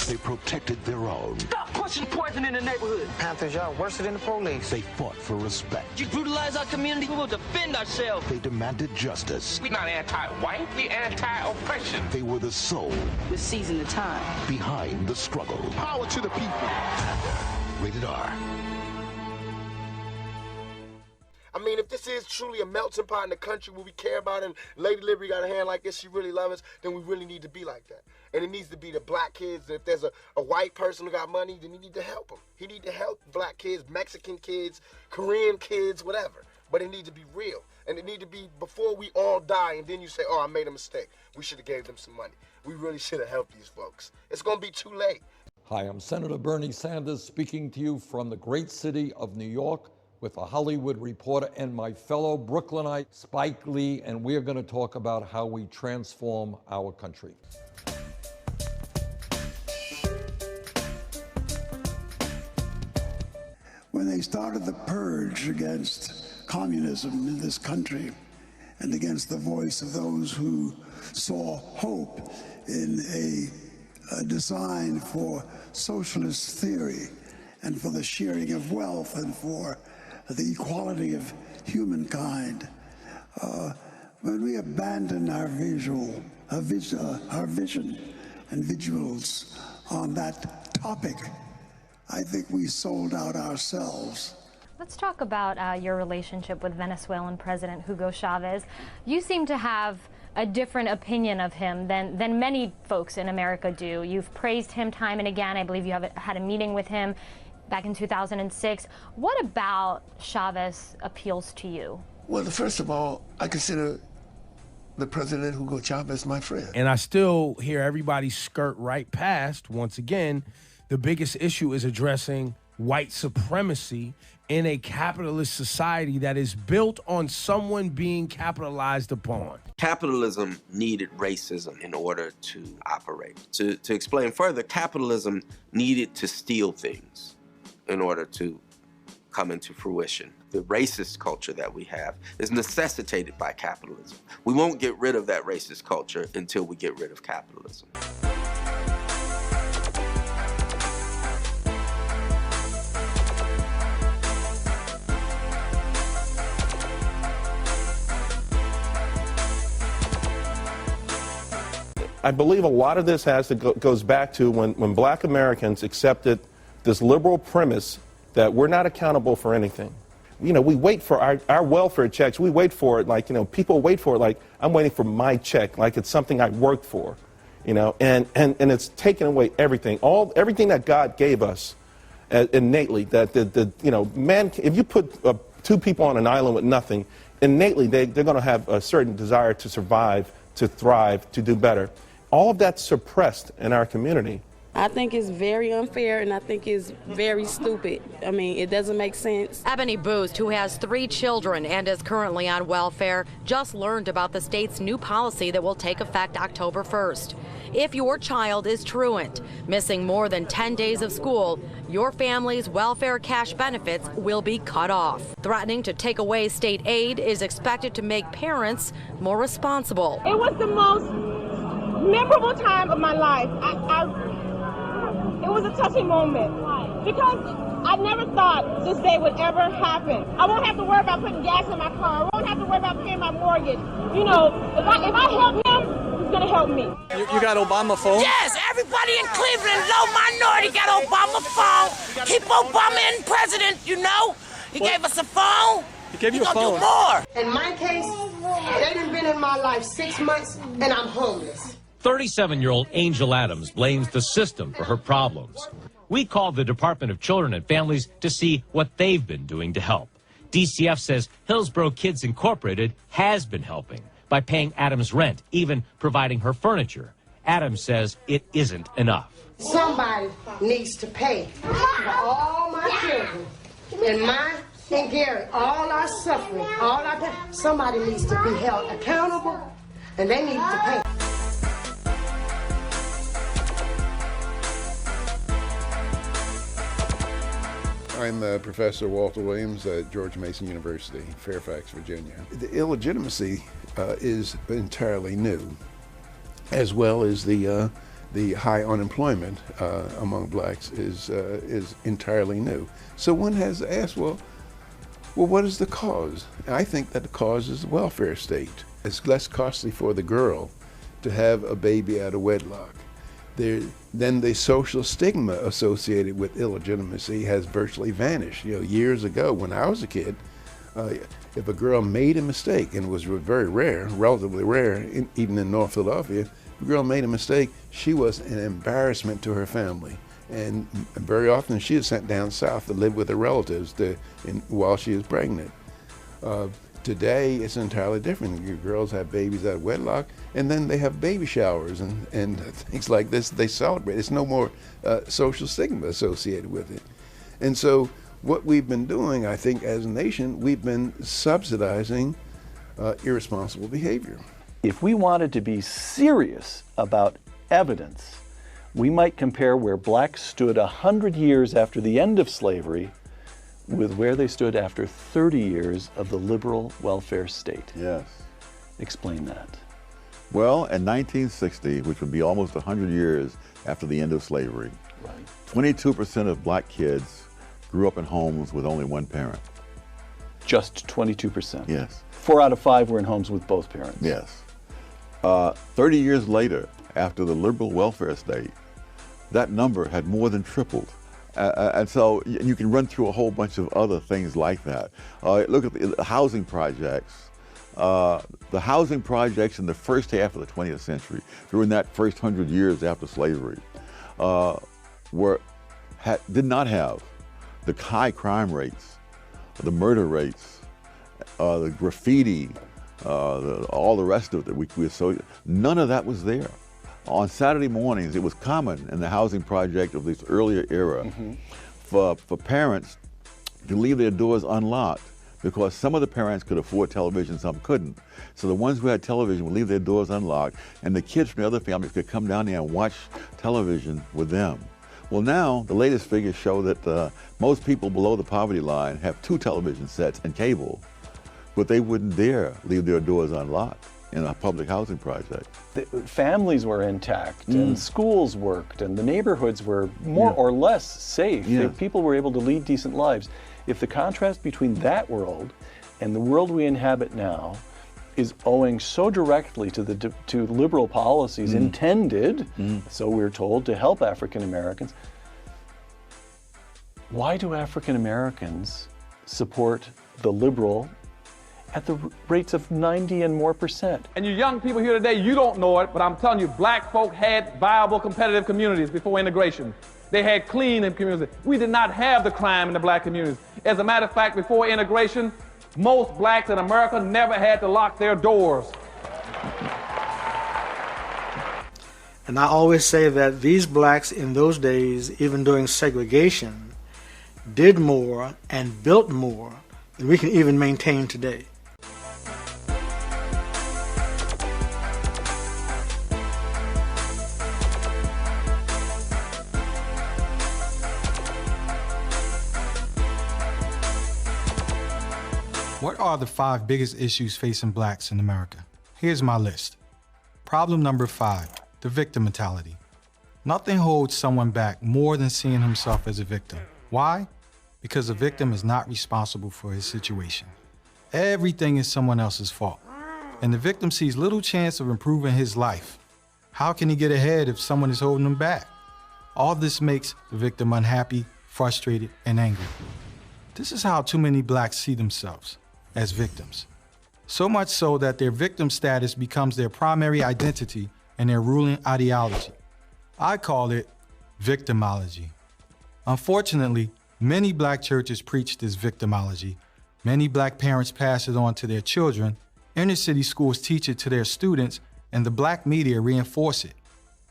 They protected their own. Stop pushing poison in the neighborhood. Panthers, y'all worse than the police. They fought for respect. You brutalize our community, we will defend ourselves. They demanded justice. We're not anti-white, we're anti-oppression. They were the soul. We're seizing the time. Behind the struggle. Power to the people. Panther, rated R. I mean, if this is truly a melting pot in the country where we care about and Lady Liberty got a hand like this, she really loves us, then we really need to be like that. And it needs to be the black kids. If there's a white person who got money, then you need to help them. He need to help black kids, Mexican kids, Korean kids, whatever. But it needs to be real. And it need to be before we all die and then you say, oh, I made a mistake. We should have gave them some money. We really should have helped these folks. It's going to be too late. Hi, I'm Senator Bernie Sanders speaking to you from the great city of New York with a Hollywood reporter and my fellow Brooklynite, Spike Lee, and we're going to talk about how we transform our country. When they started the purge against communism in this country and against the voice of those who saw hope in a design for socialist theory and for the sharing of wealth and for the equality of humankind, when we abandon our vision and vigils on that topic, I think we sold out ourselves. Let's talk about your relationship with Venezuelan President Hugo Chavez. You seem to have a different opinion of him than many folks in America do. You've praised him time and again. I believe you have had a meeting with him back in 2006. What about Chavez appeals to you? Well, first of all, I consider the President Hugo Chavez my friend. And I still hear everybody skirt right past, once again, the biggest issue is addressing white supremacy in a capitalist society that is built on someone being capitalized upon. Capitalism needed racism in order to operate. To explain further, capitalism needed to steal things in order to come into fruition. The racist culture that we have is necessitated by capitalism. We won't get rid of that racist culture until we get rid of capitalism. I believe a lot of this goes back to when black Americans accepted this liberal premise that we're not accountable for anything. You know, we wait for our welfare checks. We wait for it like, you know, people wait for it like, I'm waiting for my check, like it's something I worked for, you know, and it's taken away everything, everything that God gave us innately, that you know, man, if you put two people on an island with nothing, innately they're going to have a certain desire to survive, to thrive, to do better. All of that's suppressed in our community. I think it's very unfair, and I think it's very stupid. I mean, it doesn't make sense. Ebony Boost, who has 3 children and is currently on welfare, just learned about the state's new policy that will take effect October 1st. If your child is truant, missing more than 10 days of school, your family's welfare cash benefits will be cut off. Threatening to take away state aid is expected to make parents more responsible. It was the most memorable time of my life. It was a touching moment because I never thought this day would ever happen. I won't have to worry about putting gas in my car. I won't have to worry about paying my mortgage. You know, if I help him, he's gonna help me. You got Obama phone? Yes, everybody in Cleveland, low minority, got Obama phone. Keep Obama in president, you know. He gave us a phone. He gave you a phone. Do more. In my case, they done been in my life 6 months and I'm homeless. 37-year-old Angel Adams blames the system for her problems. We called the Department of Children and Families to see what they've been doing to help. DCF says Hillsborough Kids Incorporated has been helping by paying Adams rent, even providing her furniture. Adams says it isn't enough. Somebody needs to pay for all my children and mine and Gary, all our suffering, all our pain. Somebody needs to be held accountable, and they need to pay. I'm Professor Walter Williams at George Mason University, Fairfax, Virginia. The illegitimacy is entirely new, as well as the high unemployment among blacks is entirely new. So one has to ask, well, what is the cause? I think that the cause is the welfare state. It's less costly for the girl to have a baby out of wedlock. Then the social stigma associated with illegitimacy has virtually vanished. You know, years ago when I was a kid, if a girl made a mistake, and it was very rare, relatively rare, even in North Philadelphia, if a girl made a mistake, she was an embarrassment to her family. And very often she is sent down south to live with her relatives while she is pregnant. Today, it's entirely different. Your girls have babies out of wedlock, and then they have baby showers and things like this. They celebrate. It's no more social stigma associated with it. And so what we've been doing, I think, as a nation, we've been subsidizing irresponsible behavior. If we wanted to be serious about evidence, we might compare where blacks stood 100 years after the end of slavery with where they stood after 30 years of the liberal welfare state. Yes. Explain that. Well, in 1960, which would be almost 100 years after the end of slavery, 22% of black kids grew up in homes with only one parent. Just 22%? Yes. 4 out of 5 were in homes with both parents? Yes. 30 years later, after the liberal welfare state, that number had more than tripled. And so you can run through a whole bunch of other things like that. Look at the housing projects. The housing projects in the first half of the 20th century, during that first 100 years after slavery, did not have the high crime rates, the murder rates, the graffiti, all the rest of it. None of that was there. On Saturday mornings, it was common in the housing project of this earlier era for parents to leave their doors unlocked because some of the parents could afford television, some couldn't. So the ones who had television would leave their doors unlocked, and the kids from the other families could come down there and watch television with them. Well, now the latest figures show that most people below the poverty line have 2 television sets and cable, but they wouldn't dare leave their doors unlocked in a public housing project. The families were intact and schools worked and the neighborhoods were more or less safe. People were able to lead decent lives. If the contrast between that world and the world we inhabit now is owing so directly to liberal policies intended, so we're told, to help African Americans, why do African Americans support the liberal at the rates of 90 and more %? And you young people here today, you don't know it, but I'm telling you, black folk had viable, competitive communities before integration. They had clean communities. We did not have the crime in the black communities. As a matter of fact, before integration, most blacks in America never had to lock their doors. And I always say that these blacks in those days, even during segregation, did more and built more than we can even maintain today. What are the 5 biggest issues facing blacks in America? Here's my list. Problem number 5, the victim mentality. Nothing holds someone back more than seeing himself as a victim. Why? Because the victim is not responsible for his situation. Everything is someone else's fault. And the victim sees little chance of improving his life. How can he get ahead if someone is holding him back? All this makes the victim unhappy, frustrated, and angry. This is how too many blacks see themselves, as victims. So much so that their victim status becomes their primary identity and their ruling ideology. I call it victimology. Unfortunately, many black churches preach this victimology. Many black parents pass it on to their children, inner city schools teach it to their students, and the black media reinforce it.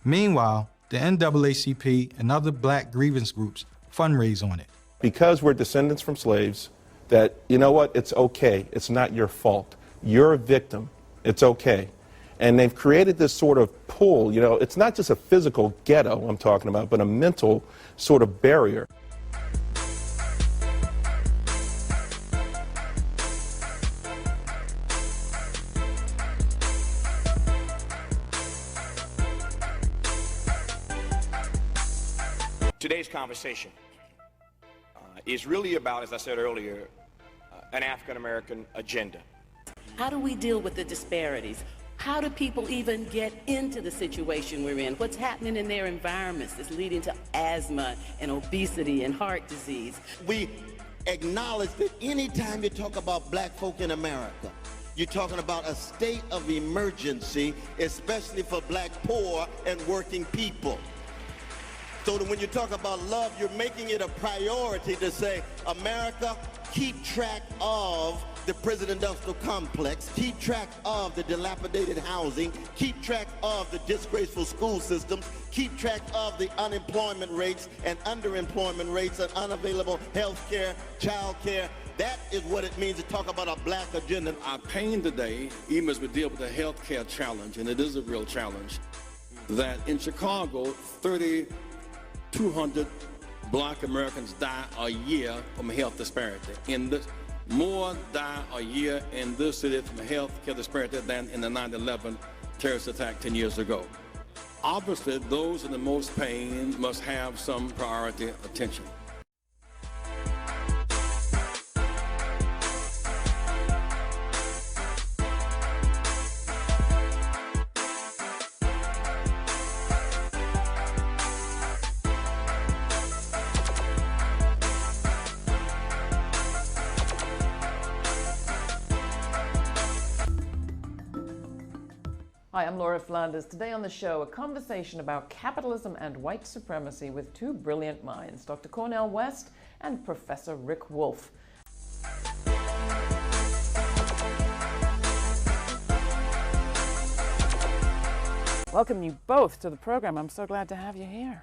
Meanwhile, the NAACP and other black grievance groups fundraise on it. Because we're descendants from slaves, that, you know what, it's okay, it's not your fault. You're a victim, it's okay. And they've created this sort of pull, you know, it's not just a physical ghetto I'm talking about, but a mental sort of barrier. Today's conversation is really about, as I said earlier, an African-American agenda. How do we deal with the disparities? How do people even get into the situation we're in? What's happening in their environments that's leading to asthma and obesity and heart disease? We acknowledge that anytime you talk about black folk in America, you're talking about a state of emergency, especially for black poor and working people. So that when you talk about love, you're making it a priority to say, America, keep track of the prison industrial complex, keep track of the dilapidated housing, keep track of the disgraceful school systems, keep track of the unemployment rates and underemployment rates and unavailable health care, child care. That is what it means to talk about a black agenda. Our pain today, even as we deal with the health care challenge, and it is a real challenge, that in Chicago, 3,200 black Americans die a year from health disparity. More die a year in this city from health care disparity than in the 9/11 terrorist attack 10 years ago. Obviously, those in the most pain must have some priority attention. Hi, I'm Laura Flanders. Today on the show, a conversation about capitalism and white supremacy with two brilliant minds, Dr. Cornel West and Professor Rick Wolff. Welcome you both to the program. I'm so glad to have you here.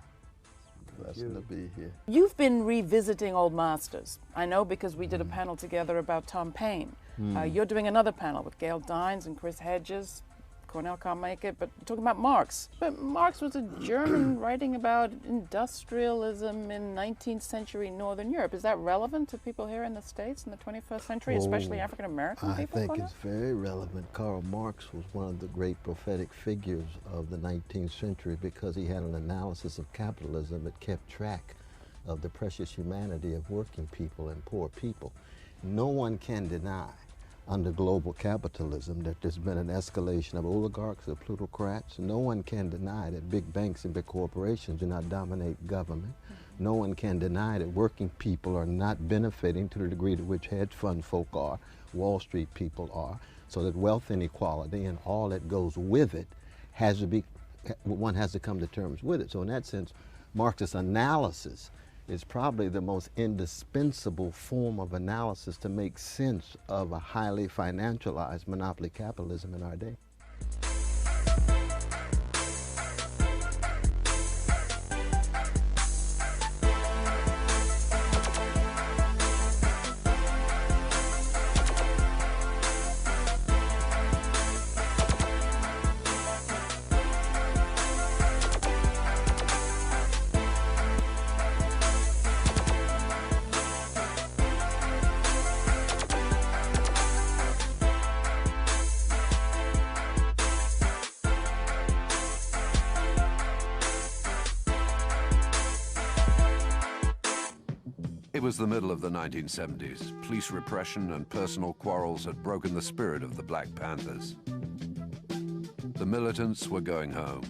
Blessed to be here. You've been revisiting old masters. I know because we did a panel together about Tom Paine. You're doing another panel with Gail Dines and Chris Hedges. Cornell can't make it, but talking about Marx. But Marx was a German writing about industrialism in 19th century Northern Europe. Is that relevant to people here in the States in the 21st century, especially African American people? I think it's very relevant. Karl Marx was one of the great prophetic figures of the 19th century because he had an analysis of capitalism that kept track of the precious humanity of working people and poor people. No one can deny under global capitalism that there's been an escalation of oligarchs, of plutocrats. No one can deny that big banks and big corporations do not dominate government. No one can deny that working people are not benefiting to the degree to which hedge fund folk are, Wall Street people are, so that wealth inequality and all that goes with it has to be, one has to come to terms with it. So in that sense, Marxist analysis is probably the most indispensable form of analysis to make sense of a highly financialized monopoly capitalism in our day. It was the middle of the 1970s. Police repression and personal quarrels had broken the spirit of the Black Panthers. The militants were going home.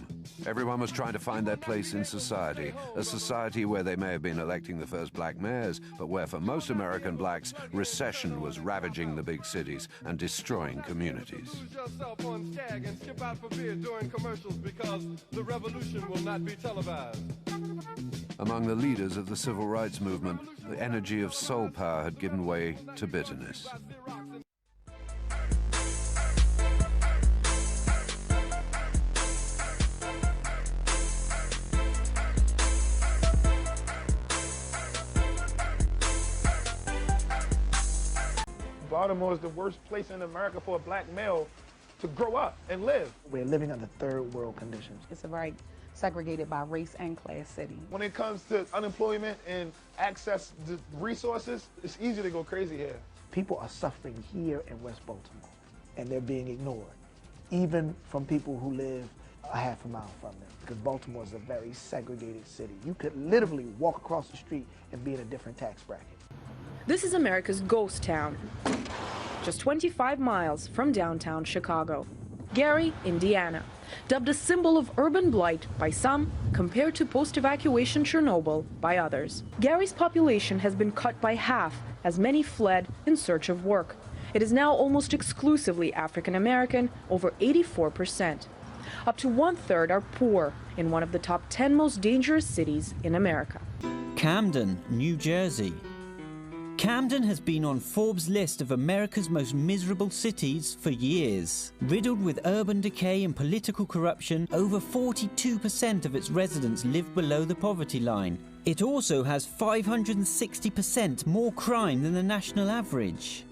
Everyone was trying to find their place in society, a society where they may have been electing the first black mayors, but where for most American blacks, recession was ravaging the big cities and destroying communities. Yourself on Skag and skip out for beer during commercials because the revolution will not be televised. Among the leaders of the civil rights movement, the energy of soul power had given way to bitterness. Baltimore is the worst place in America for a black male to grow up and live. We're living under third world conditions. It's a very segregated by race and class city. When it comes to unemployment and access to resources, it's easy to go crazy here. People are suffering here in West Baltimore, and they're being ignored, even from people who live a half a mile from them, because Baltimore is a very segregated city. You could literally walk across the street and be in a different tax bracket. This is America's ghost town, just 25 miles from downtown Chicago. Gary, Indiana, dubbed a symbol of urban blight by some, compared to post-evacuation Chernobyl by others. Gary's population has been cut by half as many fled in search of work. It is now almost exclusively African American, over 84%. Up to 1/3 are poor in one of the top 10 most dangerous cities in America. Camden, New Jersey. Camden has been on Forbes' list of America's most miserable cities for years. Riddled with urban decay and political corruption, over 42% of its residents live below the poverty line. It also has 560% more crime than the national average.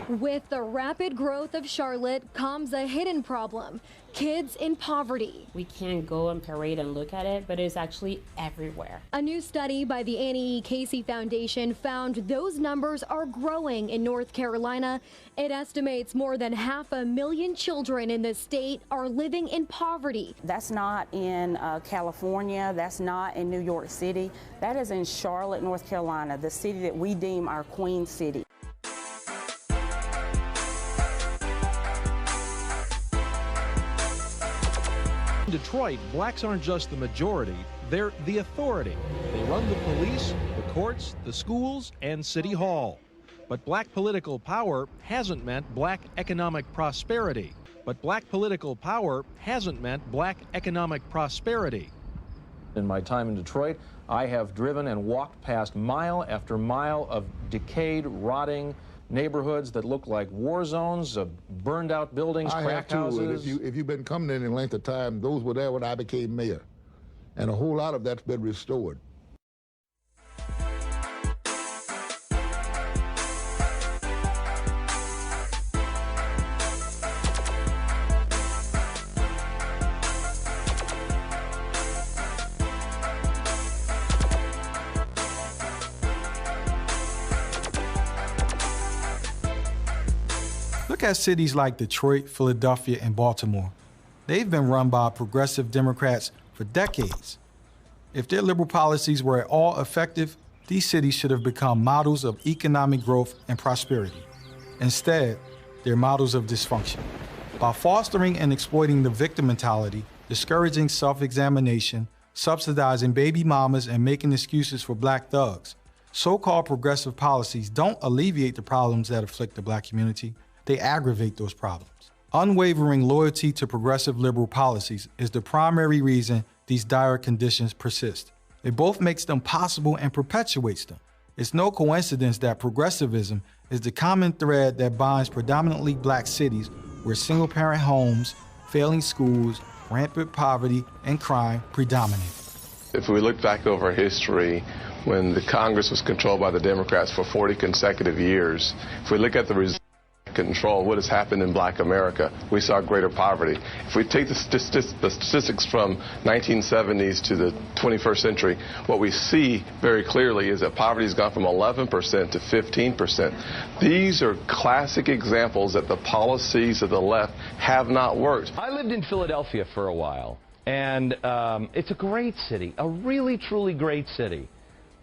With the rapid growth of Charlotte comes a hidden problem: kids in poverty. We can't go and parade and look at it, but it's actually everywhere. A new study by the Annie E. Casey Foundation found those numbers are growing in North Carolina. It estimates more than 500,000 children in the state are living in poverty. That's not in California, that's not in New York City. That is in Charlotte, North Carolina, the city that we deem our Queen City. In Detroit, blacks aren't just the majority, they're the authority. They run the police, the courts, the schools, and City Hall. But black political power hasn't meant black economic prosperity. In my time in Detroit, I have driven and walked past mile after mile of decayed, rotting neighborhoods that look like war zones, burned out buildings, crack houses. If you've been coming in any length of time, those were there when I became mayor. And a whole lot of that's been restored. Look at cities like Detroit, Philadelphia, and Baltimore. They've been run by progressive Democrats for decades. If their liberal policies were at all effective, these cities should have become models of economic growth and prosperity. Instead, they're models of dysfunction. By fostering and exploiting the victim mentality, discouraging self-examination, subsidizing baby mamas, and making excuses for black thugs, so-called progressive policies don't alleviate the problems that afflict the black community. They aggravate those problems. Unwavering loyalty to progressive liberal policies is the primary reason these dire conditions persist. It both makes them possible and perpetuates them. It's no coincidence that progressivism is the common thread that binds predominantly black cities where single-parent homes, failing schools, rampant poverty, and crime predominate. If we look back over history, when the Congress was controlled by the Democrats for 40 consecutive years, if we look at the control what has happened in black America, we saw greater poverty. If we take the statistics from 1970s to the 21st century, what we see very clearly is that poverty has gone from 11% to 15%. These are classic examples that the policies of the left have not worked. I lived in Philadelphia for a while, and it's a great city, a really, truly great city.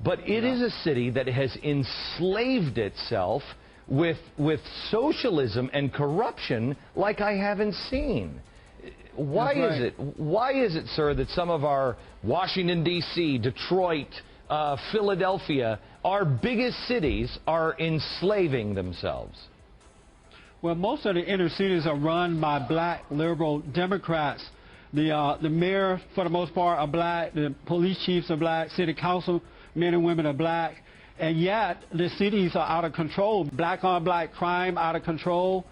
But it is a city that has enslaved itself with socialism and corruption like I haven't seen. Why is it, sir, that some of our Washington, D.C., Detroit, Philadelphia, our biggest cities are enslaving themselves? Well, most of the inner cities are run by black liberal Democrats. The mayor, for the most part, are black. The police chiefs are black. City council men and women are black. And yet, the cities are out of control. Black-on-black crime out of control.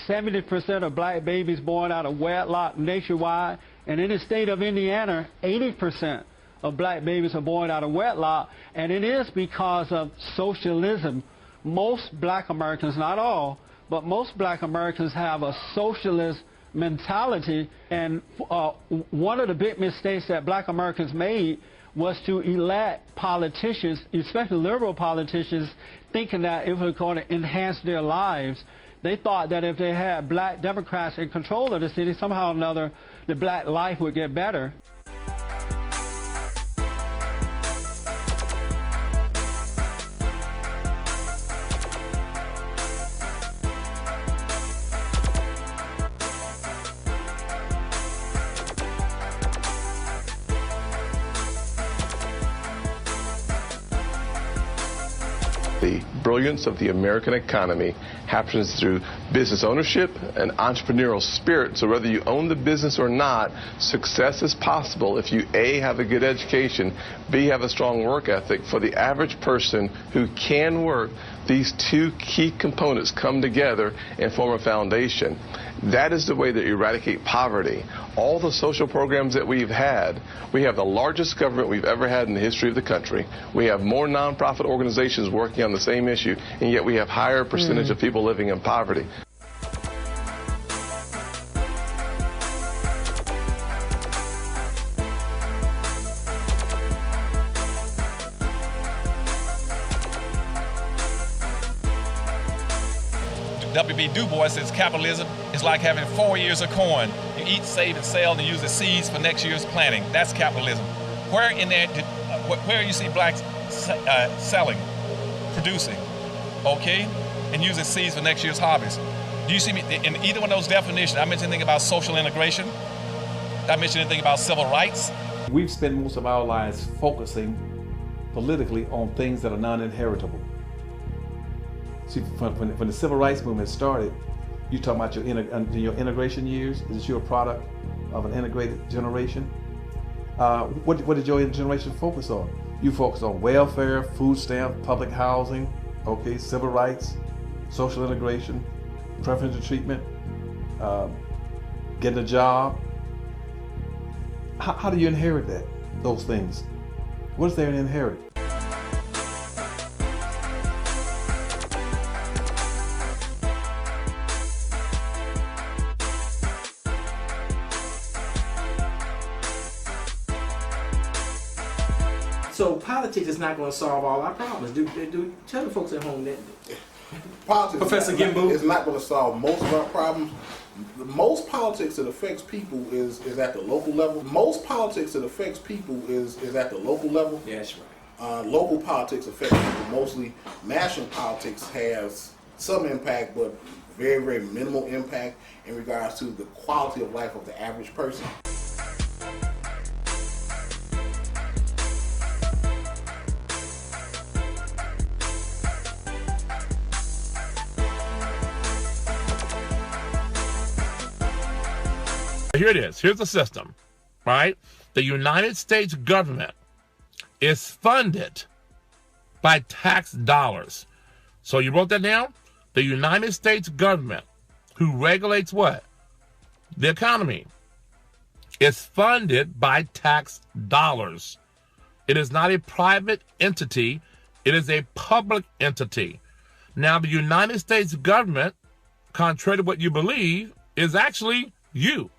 70% of black babies born out of wedlock nationwide. And in the state of Indiana, 80% of black babies are born out of wedlock. And it is because of socialism. Most black Americans, not all, but most black Americans have a socialist mentality. And one of the big mistakes that black Americans made was to elect politicians, especially liberal politicians, thinking that it was going to enhance their lives. They thought that if they had black Democrats in control of the city, somehow or another, the black life would get better. The brilliance of the American economy happens through business ownership and entrepreneurial spirit. So whether you own the business or not, success is possible if you A, have a good education, B, have a strong work ethic. For the average person who can work, these two key components come together and form a foundation. That is the way that you eradicate poverty. All the social programs that we've had, we have the largest government we've ever had in the history of the country. We have more nonprofit organizations working on the same issue, and yet we have higher percentage of people living in poverty. W.B. Du Bois says capitalism is like having 4 years of corn. You eat, save, and sell, and use the seeds for next year's planting. That's capitalism. Where in there, where you see blacks selling, producing, okay, and using seeds for next year's harvest? Do you see me in either one of those definitions? I mentioned anything about social integration? Did I mention anything about civil rights? We've spent most of our lives focusing politically on things that are non-inheritable. See, when the civil rights movement started, you talking about your integration years. Is you a product of an integrated generation? What did your generation focus on? You focus on welfare, food stamps, public housing, okay, civil rights, social integration, preferential treatment, getting a job. How do you inherit those things? What is there to inherit? So politics is not going to solve all our problems. Tell the folks at home that. Politics Professor Gimbu is not going to solve most of our problems. Most politics that affects people is at the local level. Most politics that affects people is at the local level. Yeah, that's right. Local politics affect people mostly. National politics has some impact, but very, very minimal impact in regards to the quality of life of the average person. Here it is. Here's the system, right? The United States government is funded by tax dollars. So you wrote that down? The United States government, who regulates what? The economy, is funded by tax dollars. It is not a private entity. It is a public entity. Now, the United States government, contrary to what you believe, is actually you.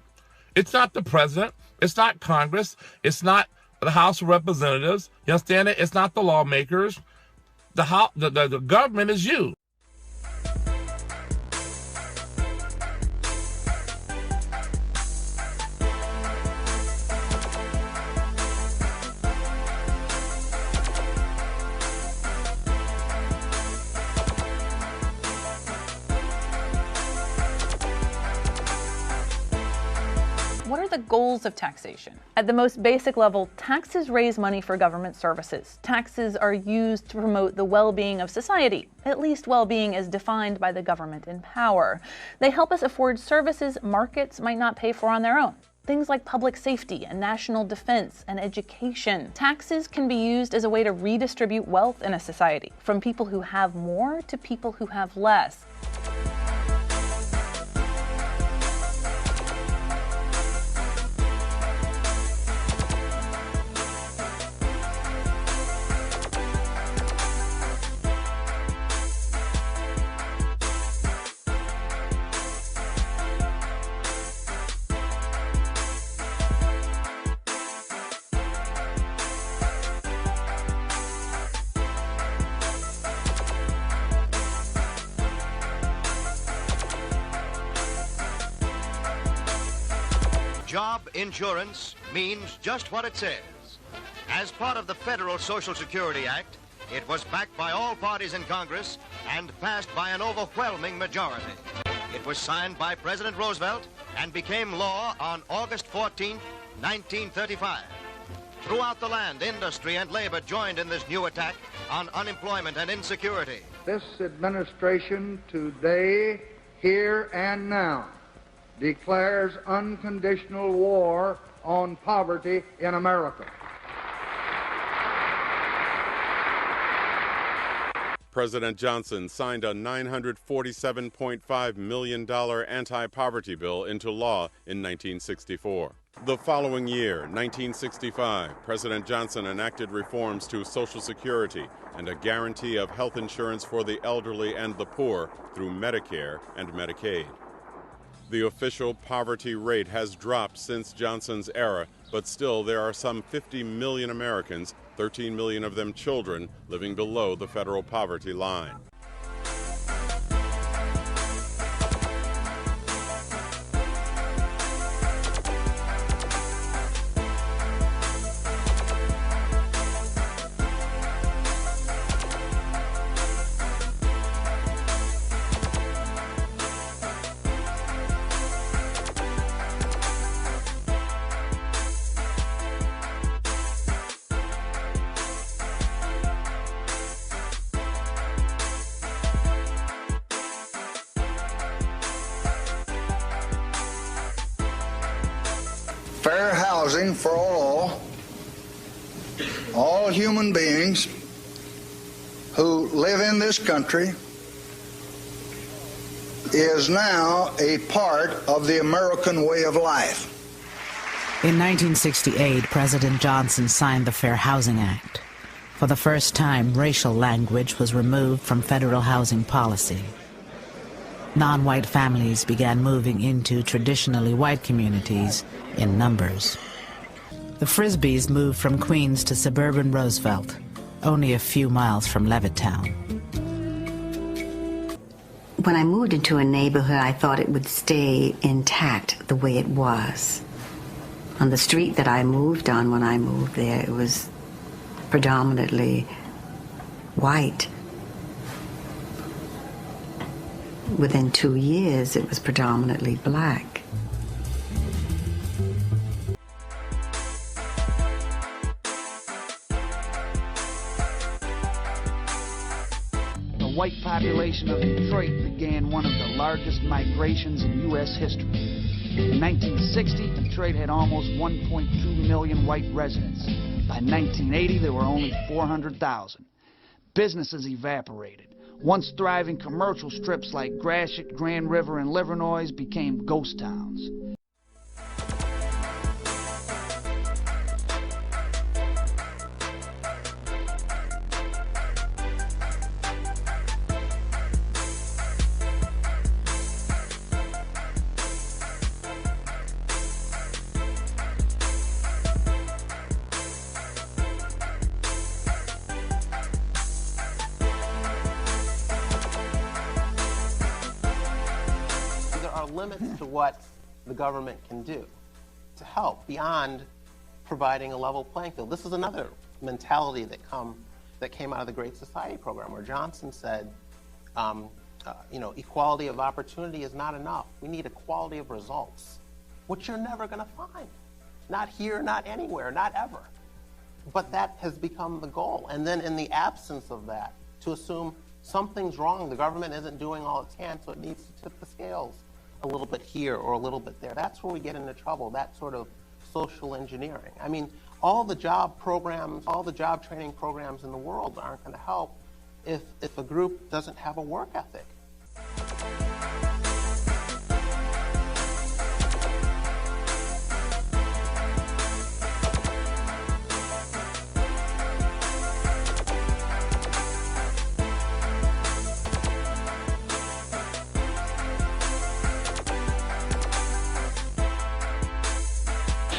It's not the president. It's not Congress. It's not the House of Representatives. You understand it? It's not the lawmakers. The government is you. What are the goals of taxation? At the most basic level, taxes raise money for government services. Taxes are used to promote the well-being of society, at least well-being as defined by the government in power. They help us afford services markets might not pay for on their own. Things like public safety and national defense and education. Taxes can be used as a way to redistribute wealth in a society, from people who have more to people who have less. Job insurance means just what it says. As part of the Federal Social Security Act, it was backed by all parties in Congress and passed by an overwhelming majority. It was signed by President Roosevelt and became law on August 14, 1935. Throughout the land, industry and labor joined in this new attack on unemployment and insecurity. This administration today, here and now, declares unconditional war on poverty in America. President Johnson signed a $947.5 million anti-poverty bill into law in 1964. The following year, 1965, President Johnson enacted reforms to Social Security and a guarantee of health insurance for the elderly and the poor through Medicare and Medicaid. The official poverty rate has dropped since Johnson's era, but still there are some 50 million Americans, 13 million of them children, living below the federal poverty line. Fair housing for all human beings who live in this country is now a part of the American way of life. In 1968, President Johnson signed the Fair Housing Act. For the first time, racial language was removed from federal housing policy. Non-white families began moving into traditionally white communities in numbers. The Frisbees moved from Queens to suburban Roosevelt, only a few miles from Levittown. When I moved into a neighborhood, I thought it would stay intact the way it was. On the street that I moved on when I moved there, it was predominantly white. Within 2 years, it was predominantly black. The white population of Detroit began one of the largest migrations in U.S. history. In 1960, Detroit had almost 1.2 million white residents. By 1980, there were only 400,000. Businesses evaporated. Once thriving commercial strips like Gratiot, Grand River, and Livernois became ghost towns. Limits to what the government can do to help beyond providing a level playing field. This is another mentality that came out of the Great Society program, where Johnson said, equality of opportunity is not enough. We need equality of results. which you're never going to find. Not here, not anywhere, not ever. But that has become the goal. And then in the absence of that, to assume something's wrong, the government isn't doing all it can, so it needs to tip the scales a little bit here or a little bit there. That's where we get into trouble, that sort of social engineering. I mean, all the job programs, all the job training programs in the world aren't going to help if a group doesn't have a work ethic.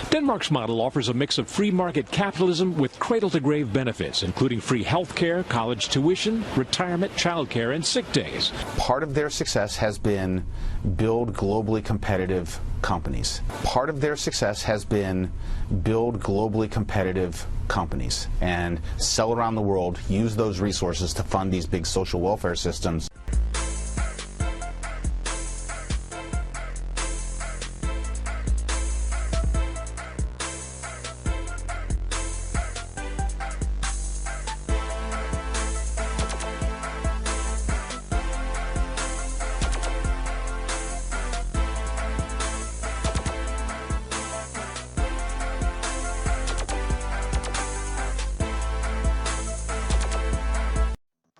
Denmark's model offers a mix of free market capitalism with cradle-to-grave benefits, including free health care, college tuition, retirement, child care, and sick days. Part of their success has been build globally competitive companies. Part of their success has been build globally competitive companies and sell around the world, use those resources to fund these big social welfare systems.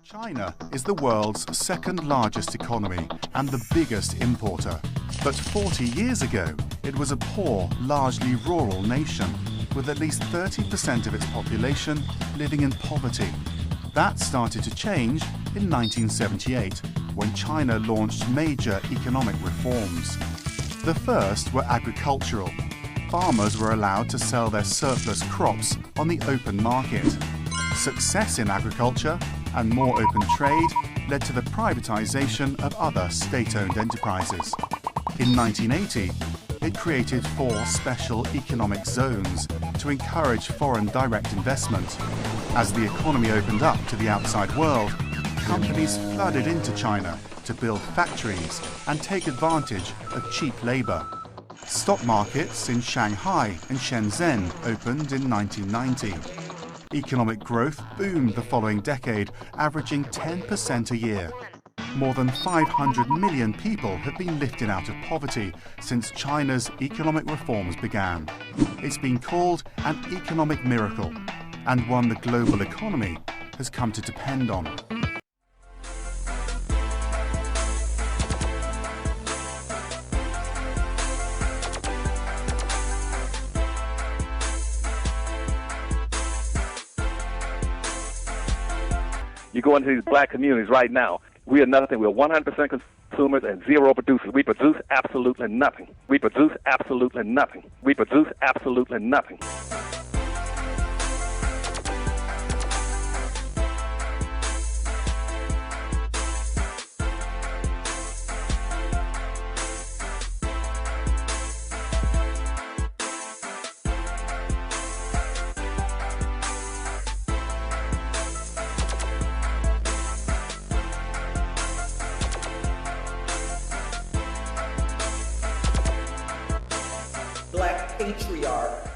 China is the world's second largest economy and the biggest importer. But 40 years ago, it was a poor, largely rural nation, with at least 30% of its population living in poverty. That started to change in 1978, when China launched major economic reforms. The first were agricultural. Farmers were allowed to sell their surplus crops on the open market. Success in agriculture and more open trade led to the privatization of other state-owned enterprises. In 1980, it created 4 special economic zones to encourage foreign direct investment. As the economy opened up to the outside world, companies flooded into China to build factories and take advantage of cheap labor. Stock markets in Shanghai and Shenzhen opened in 1990. Economic growth boomed the following decade, averaging 10% a year. More than 500 million people have been lifted out of poverty since China's economic reforms began. It's been called an economic miracle, and one the global economy has come to depend on. You go into these black communities right now, we are nothing. We're 100% consumers and 0 producers. We produce absolutely nothing. We produce absolutely nothing. We produce absolutely nothing. Black patriarch